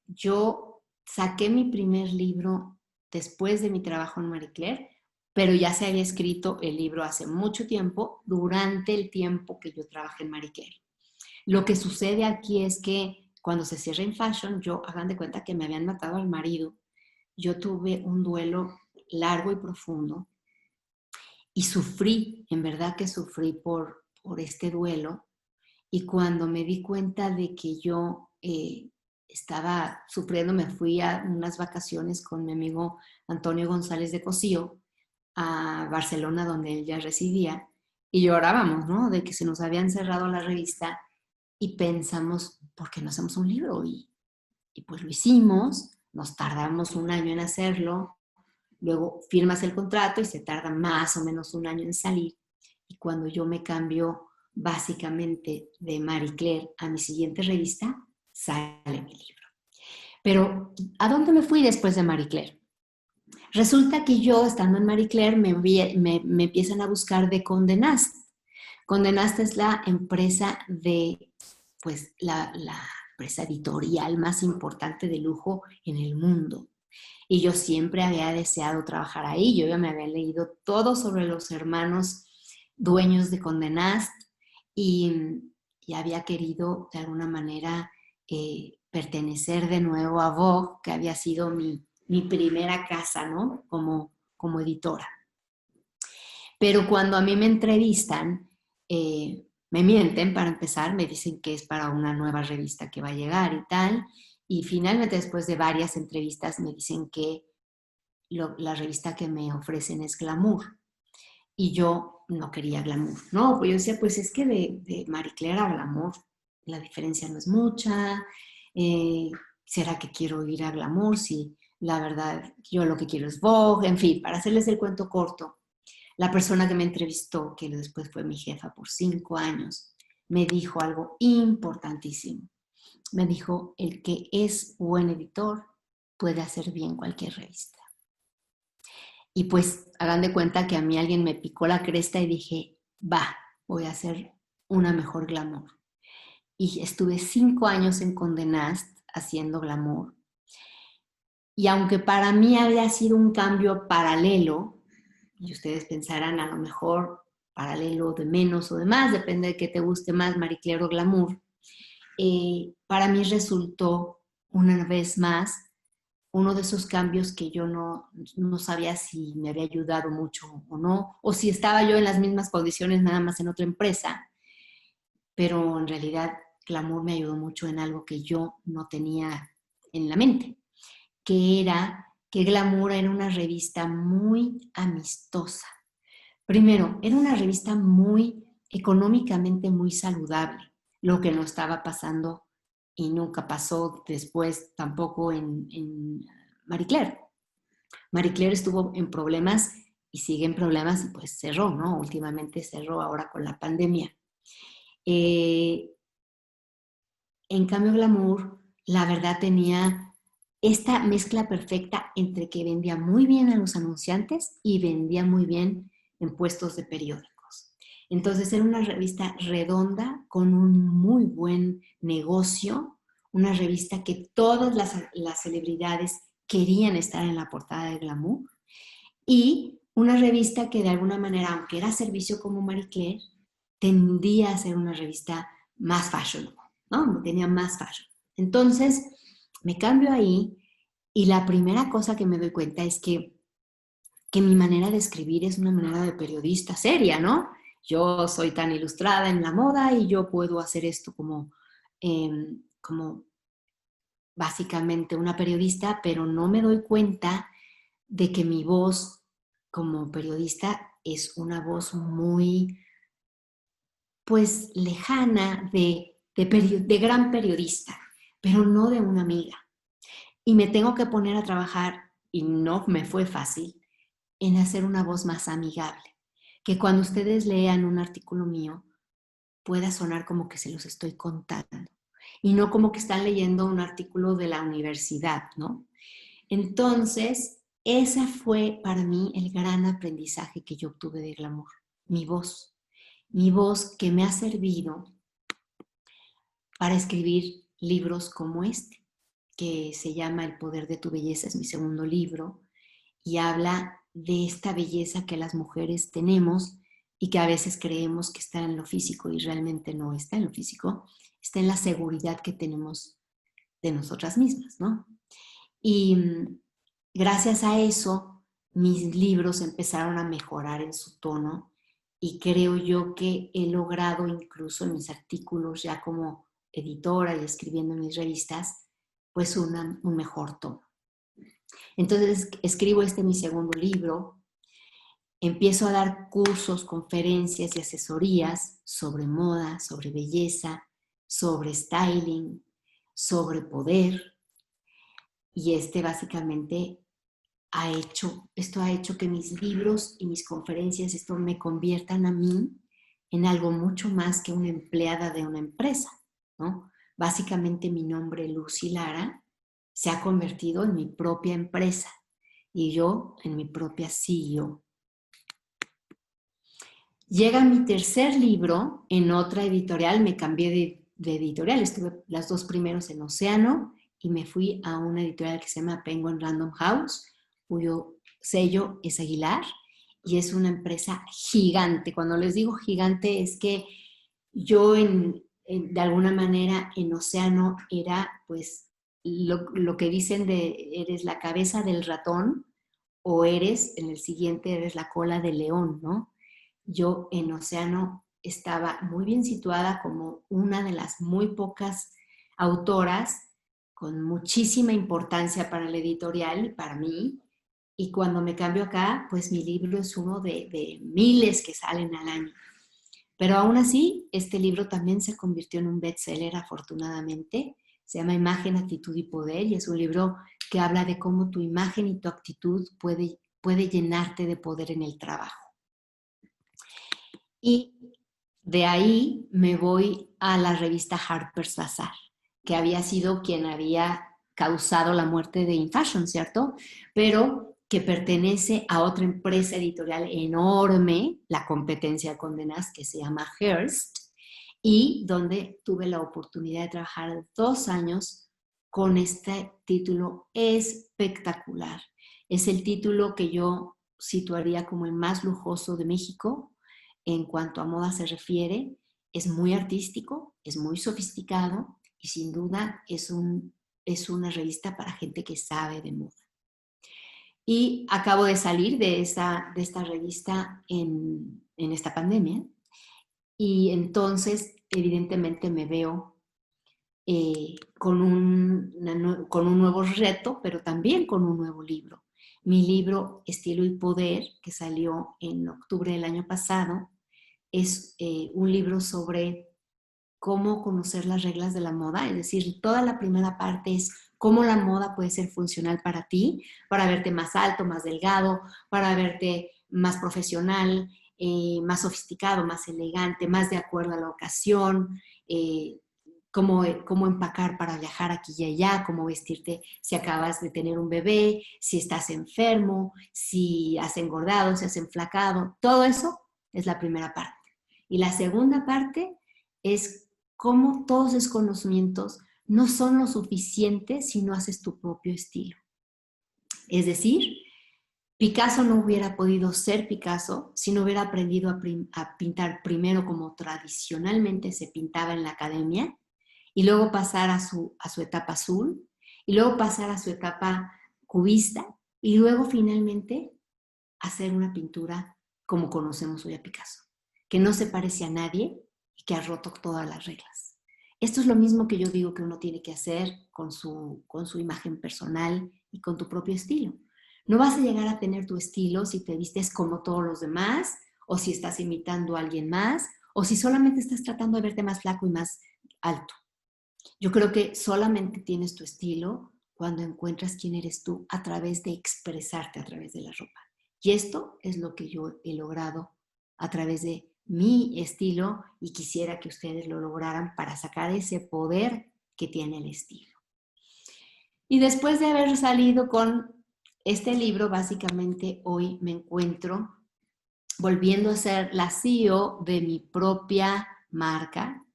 Yo saqué mi primer libro después de mi trabajo en Marie Claire, pero ya se había escrito el libro hace mucho tiempo, durante el tiempo que yo trabajé en Marie Claire. Lo que sucede aquí es que cuando se cierra InFashion, hagan de cuenta que me habían matado al marido. Yo tuve un duelo largo y profundo y sufrí, en verdad que sufrí por este duelo. Y cuando me di cuenta de que yo estaba sufriendo, me fui a unas vacaciones con mi amigo Antonio González de Cosío a Barcelona, donde él ya residía, y llorábamos, ¿no? De que se nos habían cerrado la revista, y pensamos, ¿por qué no hacemos un libro? Y pues lo hicimos, nos tardamos 1 año en hacerlo, luego firmas el contrato y se tarda más o menos 1 año en salir. Y cuando yo me cambio básicamente de Marie Claire a mi siguiente revista, sale mi libro. Pero, ¿a dónde me fui después de Marie Claire? Resulta que yo, estando en Marie Claire, me empiezan a buscar de Condé Nast. Condé Nast es la empresa pues la empresa editorial más importante de lujo en el mundo. Y yo siempre había deseado trabajar ahí. Yo ya me había leído todo sobre los hermanos dueños de Condé Nast, y había querido de alguna manera pertenecer de nuevo a Vogue, que había sido mi mi primera casa, ¿no? Como editora. Pero cuando a mí me entrevistan, me mienten para empezar, me dicen que es para una nueva revista que va a llegar y tal. Y finalmente, después de varias entrevistas, me dicen que la revista que me ofrecen es Glamour. Y yo no quería Glamour. No, pues yo decía, pues es que de Marie Claire a Glamour la diferencia no es mucha. ¿Será que quiero ir a Glamour? Si la verdad yo lo que quiero es Vogue. En fin, para hacerles el cuento corto, la persona que me entrevistó, que después fue mi jefa por 5 años, me dijo algo importantísimo. Me dijo, el que es buen editor puede hacer bien cualquier revista. Y pues hagan de cuenta que a mí alguien me picó la cresta y dije, va, voy a hacer una mejor Glamour. Y estuve 5 años en Condé Nast haciendo Glamour. Y aunque para mí había sido un cambio paralelo, y ustedes pensarán a lo mejor paralelo de menos o de más, depende de qué te guste más, Marie Claire o Glamour, para mí resultó una vez más uno de esos cambios que yo no sabía si me había ayudado mucho o no, o si estaba yo en las mismas condiciones nada más en otra empresa, pero en realidad Glamour me ayudó mucho en algo que yo no tenía en la mente, que era que Glamour era una revista muy amistosa. Primero, era una revista muy económicamente muy saludable, lo que no estaba pasando y nunca pasó después tampoco en Marie Claire. Marie Claire estuvo en problemas y sigue en problemas y pues cerró, ¿no? Últimamente cerró ahora con la pandemia. Eh, en cambio, Glamour, la verdad, tenía esta mezcla perfecta entre que vendía muy bien a los anunciantes y vendía muy bien en puestos de periódicos. Entonces era una revista redonda con un muy buen negocio, una revista que todas las celebridades querían estar en la portada de Glamour y una revista que de alguna manera, aunque era servicio como Marie Claire, tendía a ser una revista más fashionable, ¿no? Tenía más fashion. Entonces, me cambio ahí y la primera cosa que me doy cuenta es que mi manera de escribir es una manera de periodista seria, ¿no? Yo soy tan ilustrada en la moda y yo puedo hacer esto como básicamente una periodista, pero no me doy cuenta de que mi voz como periodista es una voz muy, pues, lejana de gran periodista, pero no de una amiga. Y me tengo que poner a trabajar, y no me fue fácil, en hacer una voz más amigable. Que cuando ustedes lean un artículo mío, pueda sonar como que se los estoy contando. Y no como que están leyendo un artículo de la universidad, ¿no? Entonces, ese fue para mí el gran aprendizaje que yo obtuve de Glamour, mi voz. Mi voz que me ha servido para escribir libros como este, que se llama El poder de tu belleza, es mi segundo libro, y habla de esta belleza que las mujeres tenemos y que a veces creemos que está en lo físico y realmente no está en lo físico, está en la seguridad que tenemos de nosotras mismas, ¿no? Y gracias a eso, mis libros empezaron a mejorar en su tono y creo yo que he logrado incluso en mis artículos ya como editora y escribiendo en mis revistas, pues un mejor tono. Entonces escribo mi segundo libro, empiezo a dar cursos, conferencias y asesorías sobre moda, sobre belleza, sobre styling, sobre poder. Y básicamente esto ha hecho que mis libros y mis conferencias, esto me conviertan a mí en algo mucho más que una empleada de una empresa, ¿no? Básicamente mi nombre, Lucy Lara, se ha convertido en mi propia empresa y yo en mi propia CEO. Llega mi tercer libro en otra editorial, me cambié de editorial, estuve las 2 primeros en Océano y me fui a una editorial que se llama Penguin Random House, cuyo sello es Aguilar y es una empresa gigante. Cuando les digo gigante es que yo de alguna manera en Océano era pues lo que dicen de eres la cabeza del ratón o eres, en el siguiente, eres la cola del león, ¿no? Yo en Océano estaba muy bien situada como una de las muy pocas autoras con muchísima importancia para la editorial y para mí. Y cuando me cambio acá, pues mi libro es uno de miles que salen al año. Pero aún así, este libro también se convirtió en un bestseller, afortunadamente. Se llama Imagen, Actitud y Poder y es un libro que habla de cómo tu imagen y tu actitud puede llenarte de poder en el trabajo. Y de ahí me voy a la revista Harper's Bazaar, que había sido quien había causado la muerte de InFashion, ¿cierto? Pero que pertenece a otra empresa editorial enorme, la competencia condenas, que se llama Hearst, y donde tuve la oportunidad de trabajar 2 años con este título espectacular. Es el título que yo situaría como el más lujoso de México en cuanto a moda se refiere. Es muy artístico, es muy sofisticado y sin duda es una revista para gente que sabe de moda. Y acabo de salir de esta revista en esta pandemia y entonces evidentemente me veo con un nuevo reto, pero también con un nuevo libro. Mi libro Estilo y Poder, que salió en octubre del año pasado, es un libro sobre cómo conocer las reglas de la moda, es decir, toda la primera parte es cómo la moda puede ser funcional para ti, para verte más alto, más delgado, para verte más profesional, más sofisticado, más elegante, más de acuerdo a la ocasión, cómo empacar para viajar aquí y allá, cómo vestirte si acabas de tener un bebé, si estás enfermo, si has engordado, si has enflacado, todo eso es la primera parte. Y la segunda parte es cómo todos esos conocimientos no son lo suficiente si no haces tu propio estilo. Es decir, Picasso no hubiera podido ser Picasso si no hubiera aprendido a pintar primero como tradicionalmente se pintaba en la academia y luego pasar a su etapa azul y luego pasar a su etapa cubista y luego finalmente hacer una pintura como conocemos hoy a Picasso, que no se parece a nadie y que ha roto todas las reglas. Esto es lo mismo que yo digo que uno tiene que hacer con su imagen personal y con tu propio estilo. No vas a llegar a tener tu estilo si te vistes como todos los demás, o si estás imitando a alguien más, o si solamente estás tratando de verte más flaco y más alto. Yo creo que solamente tienes tu estilo cuando encuentras quién eres tú a través de expresarte a través de la ropa. Y esto es lo que yo he logrado a través de mi estilo y quisiera que ustedes lo lograran para sacar ese poder que tiene el estilo. Y después de haber salido con este libro, básicamente hoy me encuentro volviendo a ser la CEO de mi propia marca,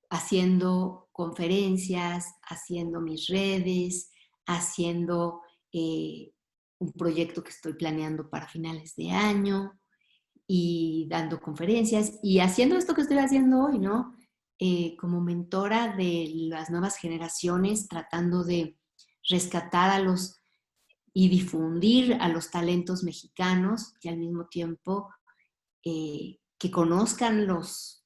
haciendo conferencias, haciendo mis redes, haciendo un proyecto que estoy planeando para finales de año y dando conferencias y haciendo esto que estoy haciendo hoy, ¿no? Como mentora de las nuevas generaciones, tratando de rescatar a los y difundir a los talentos mexicanos y al mismo tiempo que conozcan los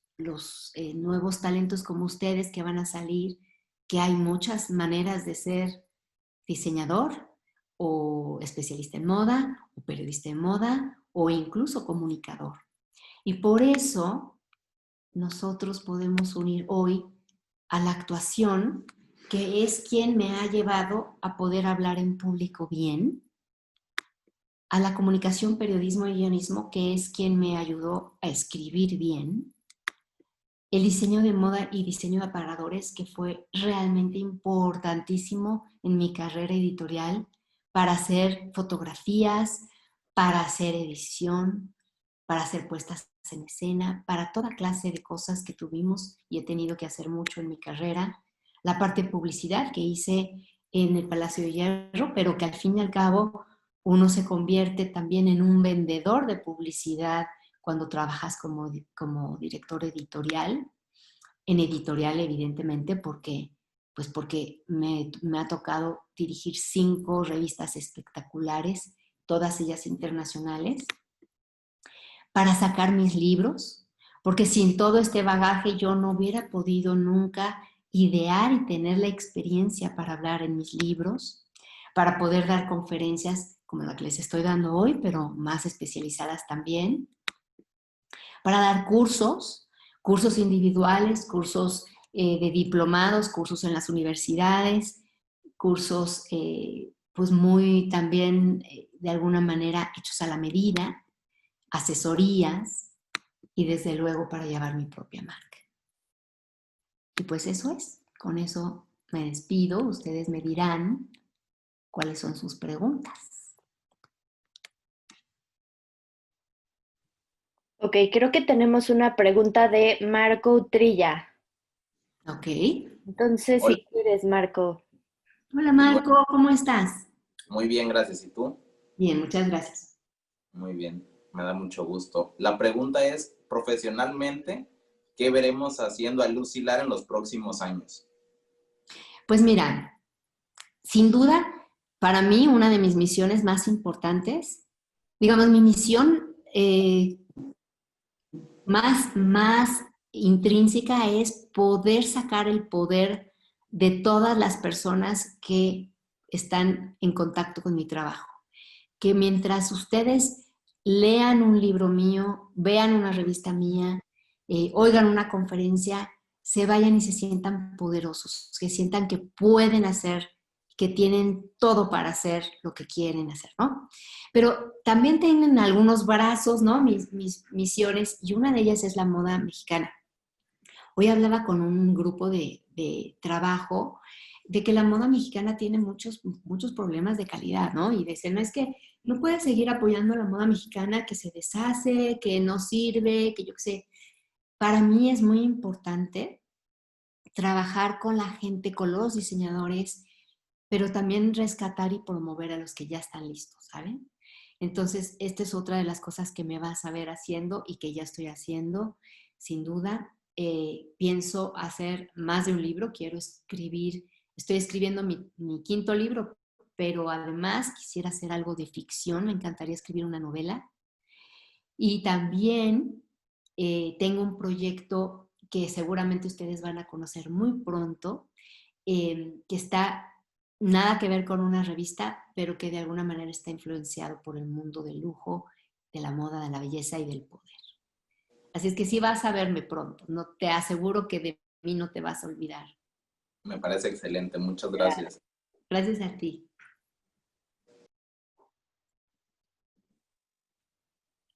nuevos talentos como ustedes que van a salir, que hay muchas maneras de ser diseñador o especialista en moda o periodista en moda o incluso comunicador. Y por eso nosotros podemos unir hoy a la actuación, que es quien me ha llevado a poder hablar en público bien, a la comunicación, periodismo y guionismo, que es quien me ayudó a escribir bien, el diseño de moda y diseño de aparadores, que fue realmente importantísimo en mi carrera editorial para hacer fotografías, para hacer edición, para hacer puestas en escena, para toda clase de cosas que tuvimos y he tenido que hacer mucho en mi carrera. La parte de publicidad que hice en el Palacio de Hierro, pero que al fin y al cabo uno se convierte también en un vendedor de publicidad cuando trabajas como director editorial, en editorial evidentemente, porque pues porque me ha tocado dirigir 5 revistas espectaculares, todas ellas internacionales, para sacar mis libros, porque sin todo este bagaje yo no hubiera podido nunca idear y tener la experiencia para hablar en mis libros, para poder dar conferencias como la que les estoy dando hoy, pero más especializadas también, para dar cursos, cursos individuales, cursos de diplomados, cursos en las universidades, cursos pues muy también de alguna manera hechos a la medida, asesorías y desde luego para llevar mi propia marca. Y pues eso es, con eso me despido, ustedes me dirán cuáles son sus preguntas. Ok, creo que tenemos una pregunta de Marco Trilla. Ok. Entonces, Hola. si quieres, Marco. Hola Marco, ¿cómo estás? Muy bien, gracias. ¿Y tú? Bien, muchas gracias. Muy bien, me da mucho gusto. La pregunta es, profesionalmente, ¿qué veremos haciendo a Lucy Lara en los próximos años? Pues mira, sin duda, para mí una de mis misiones más importantes, digamos, mi misión más intrínseca es poder sacar el poder de todas las personas que están en contacto con mi trabajo. Que mientras ustedes lean un libro mío, vean una revista mía, oigan una conferencia, se vayan y se sientan poderosos, que sientan que pueden hacer, que tienen todo para hacer lo que quieren hacer, ¿no? Pero también tienen algunos brazos, ¿no? Mis misiones, y una de ellas es la moda mexicana. Hoy hablaba con un grupo de trabajo de que la moda mexicana tiene muchos problemas de calidad, ¿no? Y dicen, no es que no puedes seguir apoyando la moda mexicana que se deshace, que no sirve, que yo qué sé. Para mí es muy importante trabajar con la gente, con los diseñadores, pero también rescatar y promover a los que ya están listos, ¿saben? Entonces, esta es otra de las cosas que me vas a ver haciendo y que ya estoy haciendo, sin duda. Pienso hacer más de un libro, quiero escribir, estoy escribiendo mi 5.º libro, pero además quisiera hacer algo de ficción, me encantaría escribir una novela. Y también tengo un proyecto que seguramente ustedes van a conocer muy pronto, que está nada que ver con una revista, pero que de alguna manera está influenciado por el mundo del lujo, de la moda, de la belleza y del poder. Así es que sí vas a verme pronto, no, te aseguro que de mí no te vas a olvidar. Me parece excelente, muchas gracias. Gracias a ti.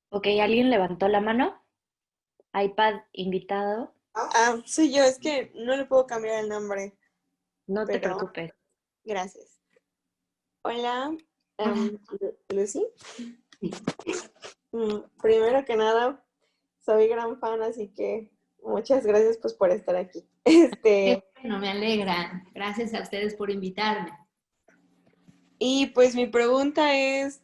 Ok, ¿alguien levantó la mano? iPad invitado. Soy yo, es que no le puedo cambiar el nombre. No te Pero- preocupes. Gracias. Hola, Hola. Lucy. Sí. Primero que nada, soy gran fan, así que muchas gracias pues por estar aquí. Bueno, me alegra. Gracias a ustedes por invitarme. Y pues mi pregunta es,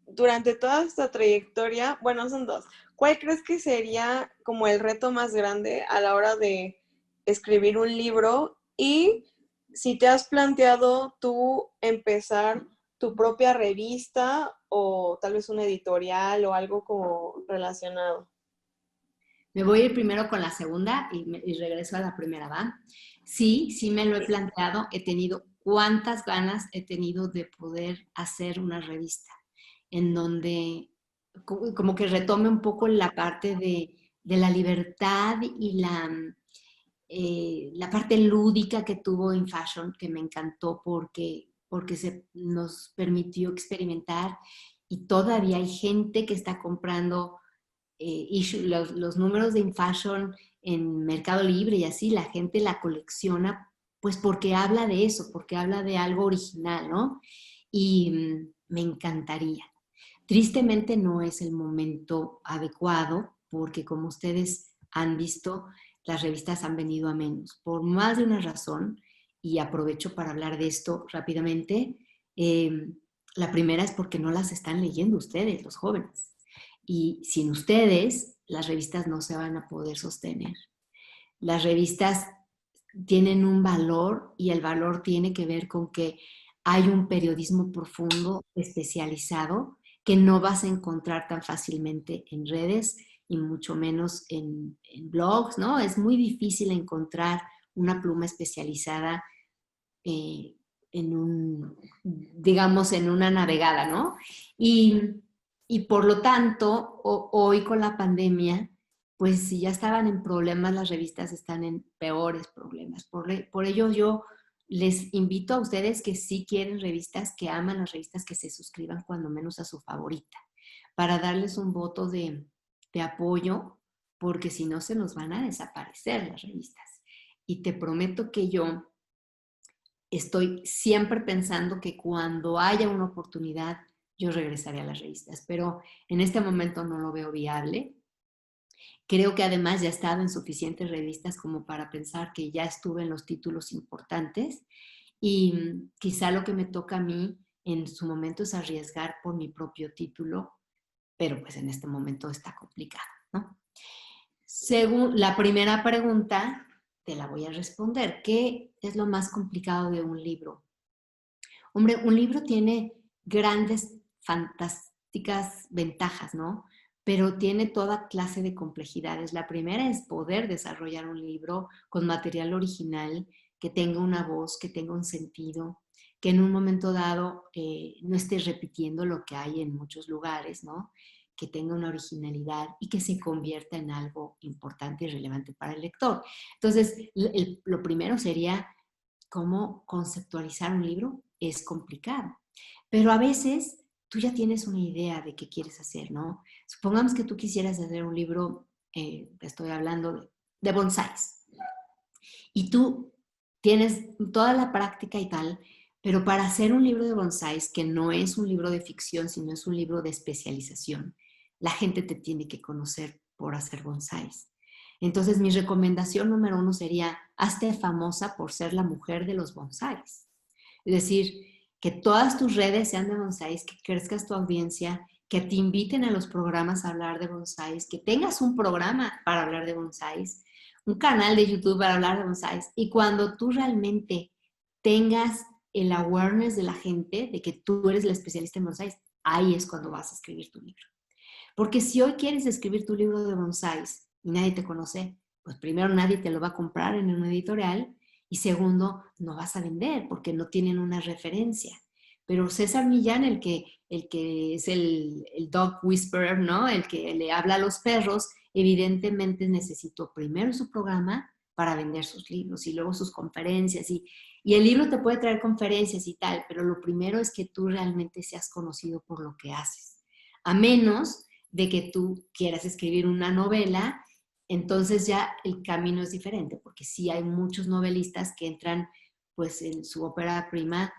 durante toda esta trayectoria, bueno, son dos. ¿Cuál crees que sería como el reto más grande a la hora de escribir un libro? Y si te has planteado tú empezar tu propia revista o tal vez una editorial o algo como relacionado. Me voy a ir primero con la segunda y regreso a la primera, ¿va? Sí me lo he planteado, he tenido cuántas ganas he tenido de poder hacer una revista en donde como que retome un poco la parte de la libertad y la parte lúdica que tuvo In Fashion, que me encantó porque nos permitió experimentar y todavía hay gente que está comprando los números de In Fashion en Mercado Libre y así, la gente la colecciona pues porque habla de eso, porque habla de algo original, ¿no? Y me encantaría. Tristemente no es el momento adecuado porque como ustedes han visto, las revistas han venido a menos por más de una razón y aprovecho para hablar de esto rápidamente. La primera es porque no las están leyendo ustedes, los jóvenes. Y sin ustedes, las revistas no se van a poder sostener. Las revistas tienen un valor y el valor tiene que ver con que hay un periodismo profundo, especializado, que no vas a encontrar tan fácilmente en redes y mucho menos en blogs, ¿no? Es muy difícil encontrar una pluma especializada eh, digamos, en una navegada, ¿no? Y por lo tanto, hoy con la pandemia, pues si ya estaban en problemas, las revistas están en peores problemas. Por ello yo les invito a ustedes que sí quieren revistas, que aman las revistas, que se suscriban cuando menos a su favorita, para darles un voto de apoyo, porque si no se nos van a desaparecer las revistas. Y te prometo que yo estoy siempre pensando que cuando haya una oportunidad, yo regresaré a las revistas, pero en este momento no lo veo viable. Creo que además ya he estado en suficientes revistas como para pensar que ya estuve en los títulos importantes y quizá lo que me toca a mí en su momento es arriesgar por mi propio título, pero pues en este momento está complicado, ¿no? Según la primera pregunta, te la voy a responder. ¿Qué es lo más complicado de un libro? Hombre, un libro tiene grandes, fantásticas ventajas, ¿no? Pero tiene toda clase de complejidades. La primera es poder desarrollar un libro con material original, que tenga una voz, que tenga un sentido, que en un momento dado no esté repitiendo lo que hay en muchos lugares, ¿no? Que tenga una originalidad y que se convierta en algo importante y relevante para el lector. Entonces, lo primero sería cómo conceptualizar un libro. Es complicado, pero a veces tú ya tienes una idea de qué quieres hacer, ¿no? Supongamos que tú quisieras hacer un libro, estoy hablando de bonsáis, y tú tienes toda la práctica y tal, pero para hacer un libro de bonsáis, que no es un libro de ficción, sino es un libro de especialización, la gente te tiene que conocer por hacer bonsáis. Entonces, mi recomendación número 1 sería, hazte famosa por ser la mujer de los bonsáis. Es decir, que todas tus redes sean de bonsáis, que crezcas tu audiencia, que te inviten a los programas a hablar de bonsáis, que tengas un programa para hablar de bonsáis, un canal de YouTube para hablar de bonsáis. Y cuando tú realmente tengas el awareness de la gente, de que tú eres el especialista en bonsáis, ahí es cuando vas a escribir tu libro. Porque si hoy quieres escribir tu libro de bonsáis y nadie te conoce, pues primero nadie te lo va a comprar en una editorial y segundo, no vas a vender porque no tienen una referencia. Pero César Millán, el que es el dog whisperer, ¿no? El que le habla a los perros, evidentemente necesitó primero su programa para vender sus libros y luego sus conferencias. Y el libro te puede traer conferencias y tal, pero lo primero es que tú realmente seas conocido por lo que haces. A menos de que tú quieras escribir una novela, entonces ya el camino es diferente, porque sí hay muchos novelistas que entran pues en su ópera prima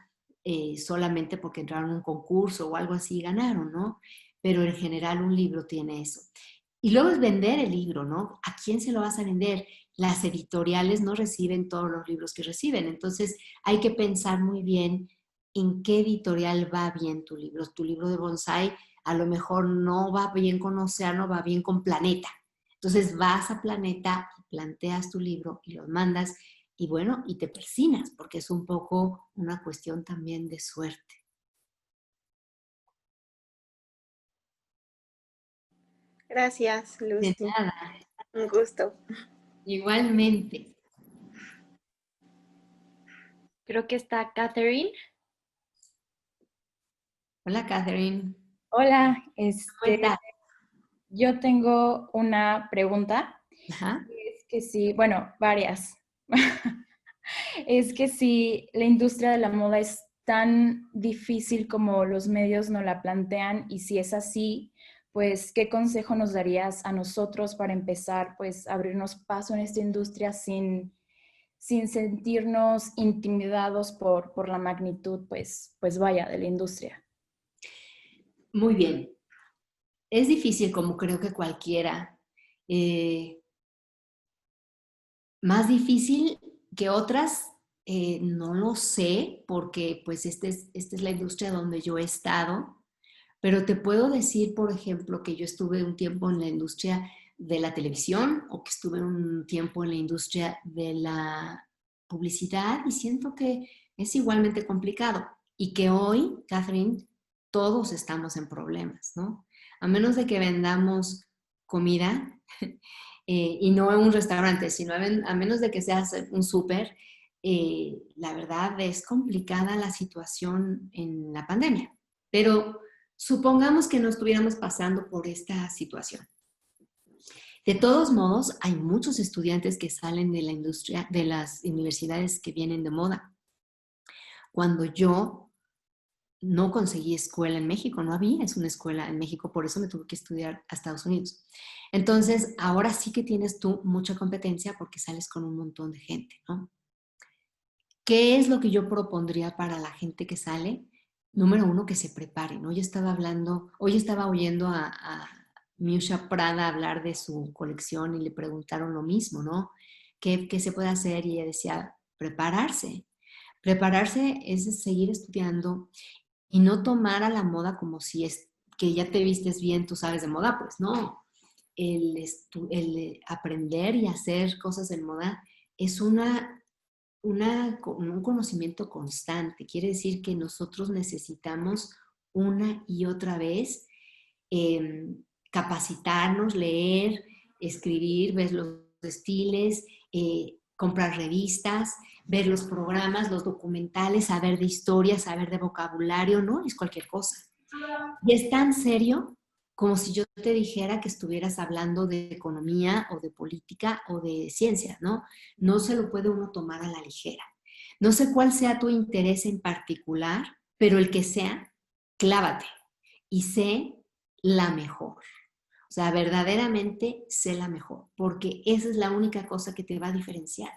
solamente porque entraron en un concurso o algo así y ganaron, ¿no? Pero en general un libro tiene eso. Y luego es vender el libro, ¿no? ¿A quién se lo vas a vender? Las editoriales no reciben todos los libros que reciben, entonces hay que pensar muy bien en qué editorial va bien tu libro. Tu libro de bonsái a lo mejor no va bien con Océano, va bien con Planeta. Entonces vas a Planeta, planteas tu libro y lo mandas y bueno, y te persinas, porque es un poco una cuestión también de suerte. Gracias, De Lucy. nada. Un gusto. Igualmente. Creo que está Catherine. Hola, Catherine. Hola, ¿Cómo estás? yo tengo una pregunta. Ajá. Es que sí, bueno, varias. Es que si la industria de la moda es tan difícil como los medios nos la plantean y si es así, pues, ¿qué consejo nos darías a nosotros para empezar, pues, a abrirnos paso en esta industria sin sentirnos intimidados por la magnitud, pues vaya, de la industria? Muy bien. Es difícil como creo que cualquiera. Más difícil que otras, no lo sé, porque pues esta es la industria donde yo he estado, pero te puedo decir, por ejemplo, que yo estuve un tiempo en la industria de la televisión o que estuve un tiempo en la industria publicidad y siento que es igualmente complicado y que hoy, Catherine, todos estamos en problemas, ¿no? A menos de que vendamos comida y no en un restaurante, sino a menos de que seas un súper, la verdad es complicada la situación en la pandemia. Pero supongamos que no estuviéramos pasando por esta situación. De todos modos, hay muchos estudiantes que salen de la industria, de las universidades que vienen de moda. Cuando yo no conseguí escuela en México, no había una escuela en México, por eso me tuve que estudiar a Estados Unidos. Entonces, ahora sí que tienes tú mucha competencia porque sales con un montón de gente, ¿no? ¿Qué es lo que yo propondría para la gente que sale? Número uno, que se prepare, ¿no? Hoy estaba oyendo a Miusha Prada hablar de su colección y le preguntaron lo mismo, ¿no? ¿Qué se puede hacer? Y ella decía, prepararse. Prepararse es seguir estudiando y no tomar a la moda como si es que ya te vistes bien, tú sabes de moda, pues no. El aprender y hacer cosas de moda es un conocimiento constante. Quiere decir que nosotros necesitamos una y otra vez capacitarnos, leer, escribir, ver los estilos, comprar revistas, ver los programas, los documentales, saber de historia, saber de vocabulario, no es cualquier cosa. Y es tan serio como si yo te dijera que estuvieras hablando de economía o de política o de ciencia, ¿no? No se lo puede uno tomar a la ligera. No sé cuál sea tu interés en particular, pero el que sea, clávate y sé la mejor. O sea, verdaderamente sé la mejor, porque esa es la única cosa que te va a diferenciar.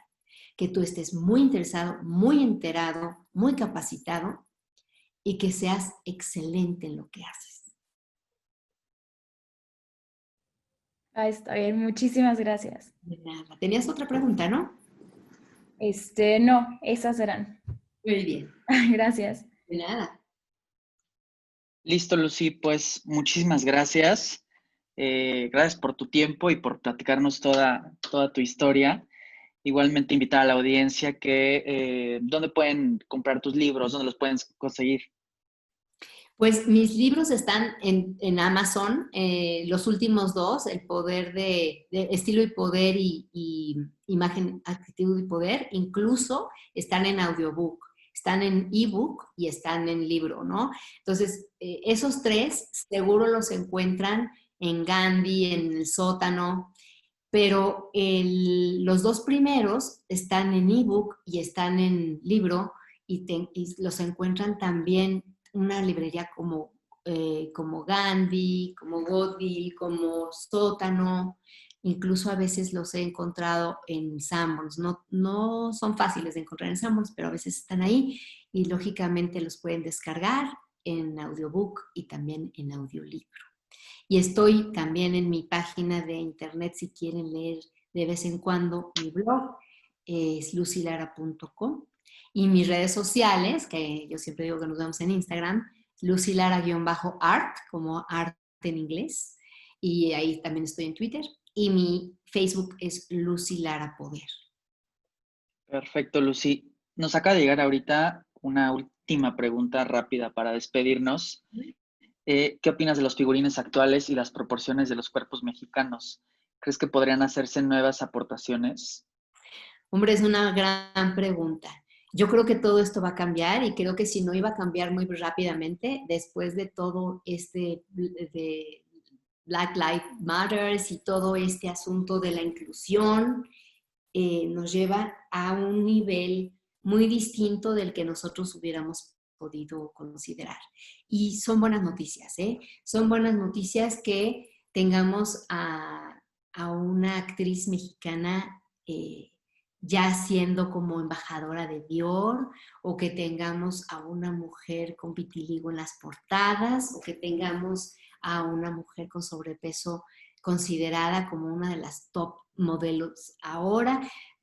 Que tú estés muy interesado, muy enterado, muy capacitado y que seas excelente en lo que haces. Está bien, muchísimas gracias. De nada. Tenías otra pregunta, ¿no? No, esas eran. Muy bien. Gracias. De nada. Listo, Lucy, pues muchísimas gracias. Gracias por tu tiempo y por platicarnos toda tu historia. Igualmente invitar a la audiencia que dónde pueden comprar tus libros, dónde los pueden conseguir. Pues mis libros están en Amazon, los últimos dos, El poder de estilo y poder y imagen, actitud y poder, incluso están en audiobook, están en ebook y están en libro, ¿no? Entonces, esos tres seguro los encuentran en Gandhi, en el sótano, pero los dos primeros están en ebook y están en libro y los encuentran también una librería como Gandhi, como Godil, como Sótano, incluso a veces los he encontrado en Sanborns. No son fáciles de encontrar en Sanborns, pero a veces están ahí y lógicamente los pueden descargar en audiobook y también en audiolibro. Y estoy también en mi página de internet si quieren leer de vez en cuando mi blog, es lucylara.com. Y mis redes sociales, que yo siempre digo que nos vemos en Instagram, lucylara_art, como arte en inglés. Y ahí también estoy en Twitter. Y mi Facebook es Lucy Lara Poder. Perfecto, Lucy. Nos acaba de llegar ahorita una última pregunta rápida para despedirnos. ¿Qué opinas de los figurines actuales y las proporciones de los cuerpos mexicanos? ¿Crees que podrían hacerse nuevas aportaciones? Hombre, es una gran pregunta. Yo creo que todo esto va a cambiar y creo que si no iba a cambiar muy rápidamente después de todo de Black Lives Matter y todo este asunto de la inclusión, nos lleva a un nivel muy distinto del que nosotros hubiéramos podido considerar. Y son buenas noticias, ¿eh? Son buenas noticias que tengamos a una actriz mexicana ya siendo como embajadora de Dior, o que tengamos a una mujer con vitiligo en las portadas, o que tengamos a una mujer con sobrepeso considerada como una de las top modelos ahora.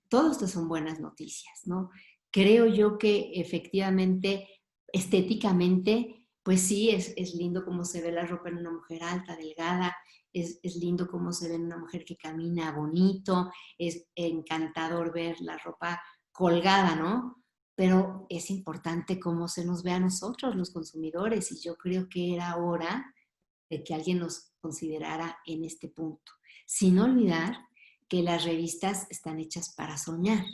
Todo esto son buenas noticias, ¿no? Creo yo que efectivamente, estéticamente, pues sí, es lindo cómo se ve la ropa en una mujer alta, delgada, es lindo cómo se ve en una mujer que camina bonito, es encantador ver la ropa colgada, ¿no? Pero es importante cómo se nos ve a nosotros, los consumidores, y yo creo que era hora de que alguien nos considerara en este punto. Sin olvidar que las revistas están hechas para soñar.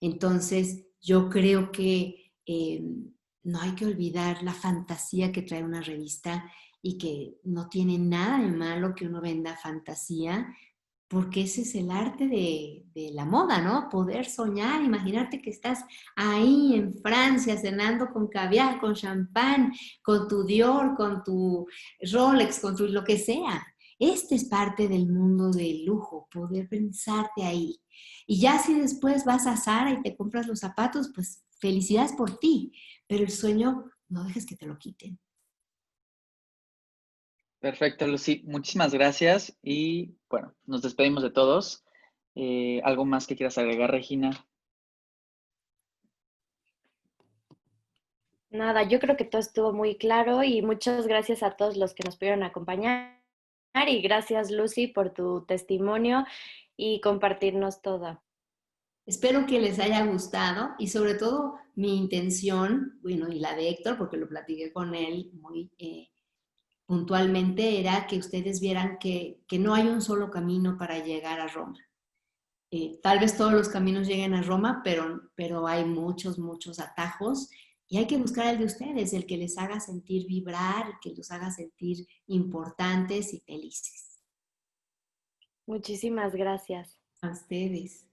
Entonces, yo creo que no hay que olvidar la fantasía que trae una revista y que no tiene nada de malo que uno venda fantasía, porque ese es el arte de la moda, ¿no? Poder soñar, imaginarte que estás ahí en Francia cenando con caviar, con champán, con tu Dior, con tu Rolex, con tu lo que sea. Este es parte del mundo del lujo, poder pensarte ahí. Y ya si después vas a Zara y te compras los zapatos, pues felicidades por ti, pero el sueño no dejes que te lo quiten. Perfecto, Lucy. Muchísimas gracias y bueno, nos despedimos de todos. ¿Algo más que quieras agregar, Regina? Nada, yo creo que todo estuvo muy claro y muchas gracias a todos los que nos pudieron acompañar y gracias, Lucy, por tu testimonio y compartirnos todo. Espero que les haya gustado y sobre todo mi intención, bueno, y la de Héctor, porque lo platiqué con él muy puntualmente, era que ustedes vieran que no hay un solo camino para llegar a Roma. Tal vez todos los caminos lleguen a Roma, pero hay muchos, muchos atajos y hay que buscar el de ustedes, el que les haga sentir vibrar, el que los haga sentir importantes y felices. Muchísimas gracias. A ustedes.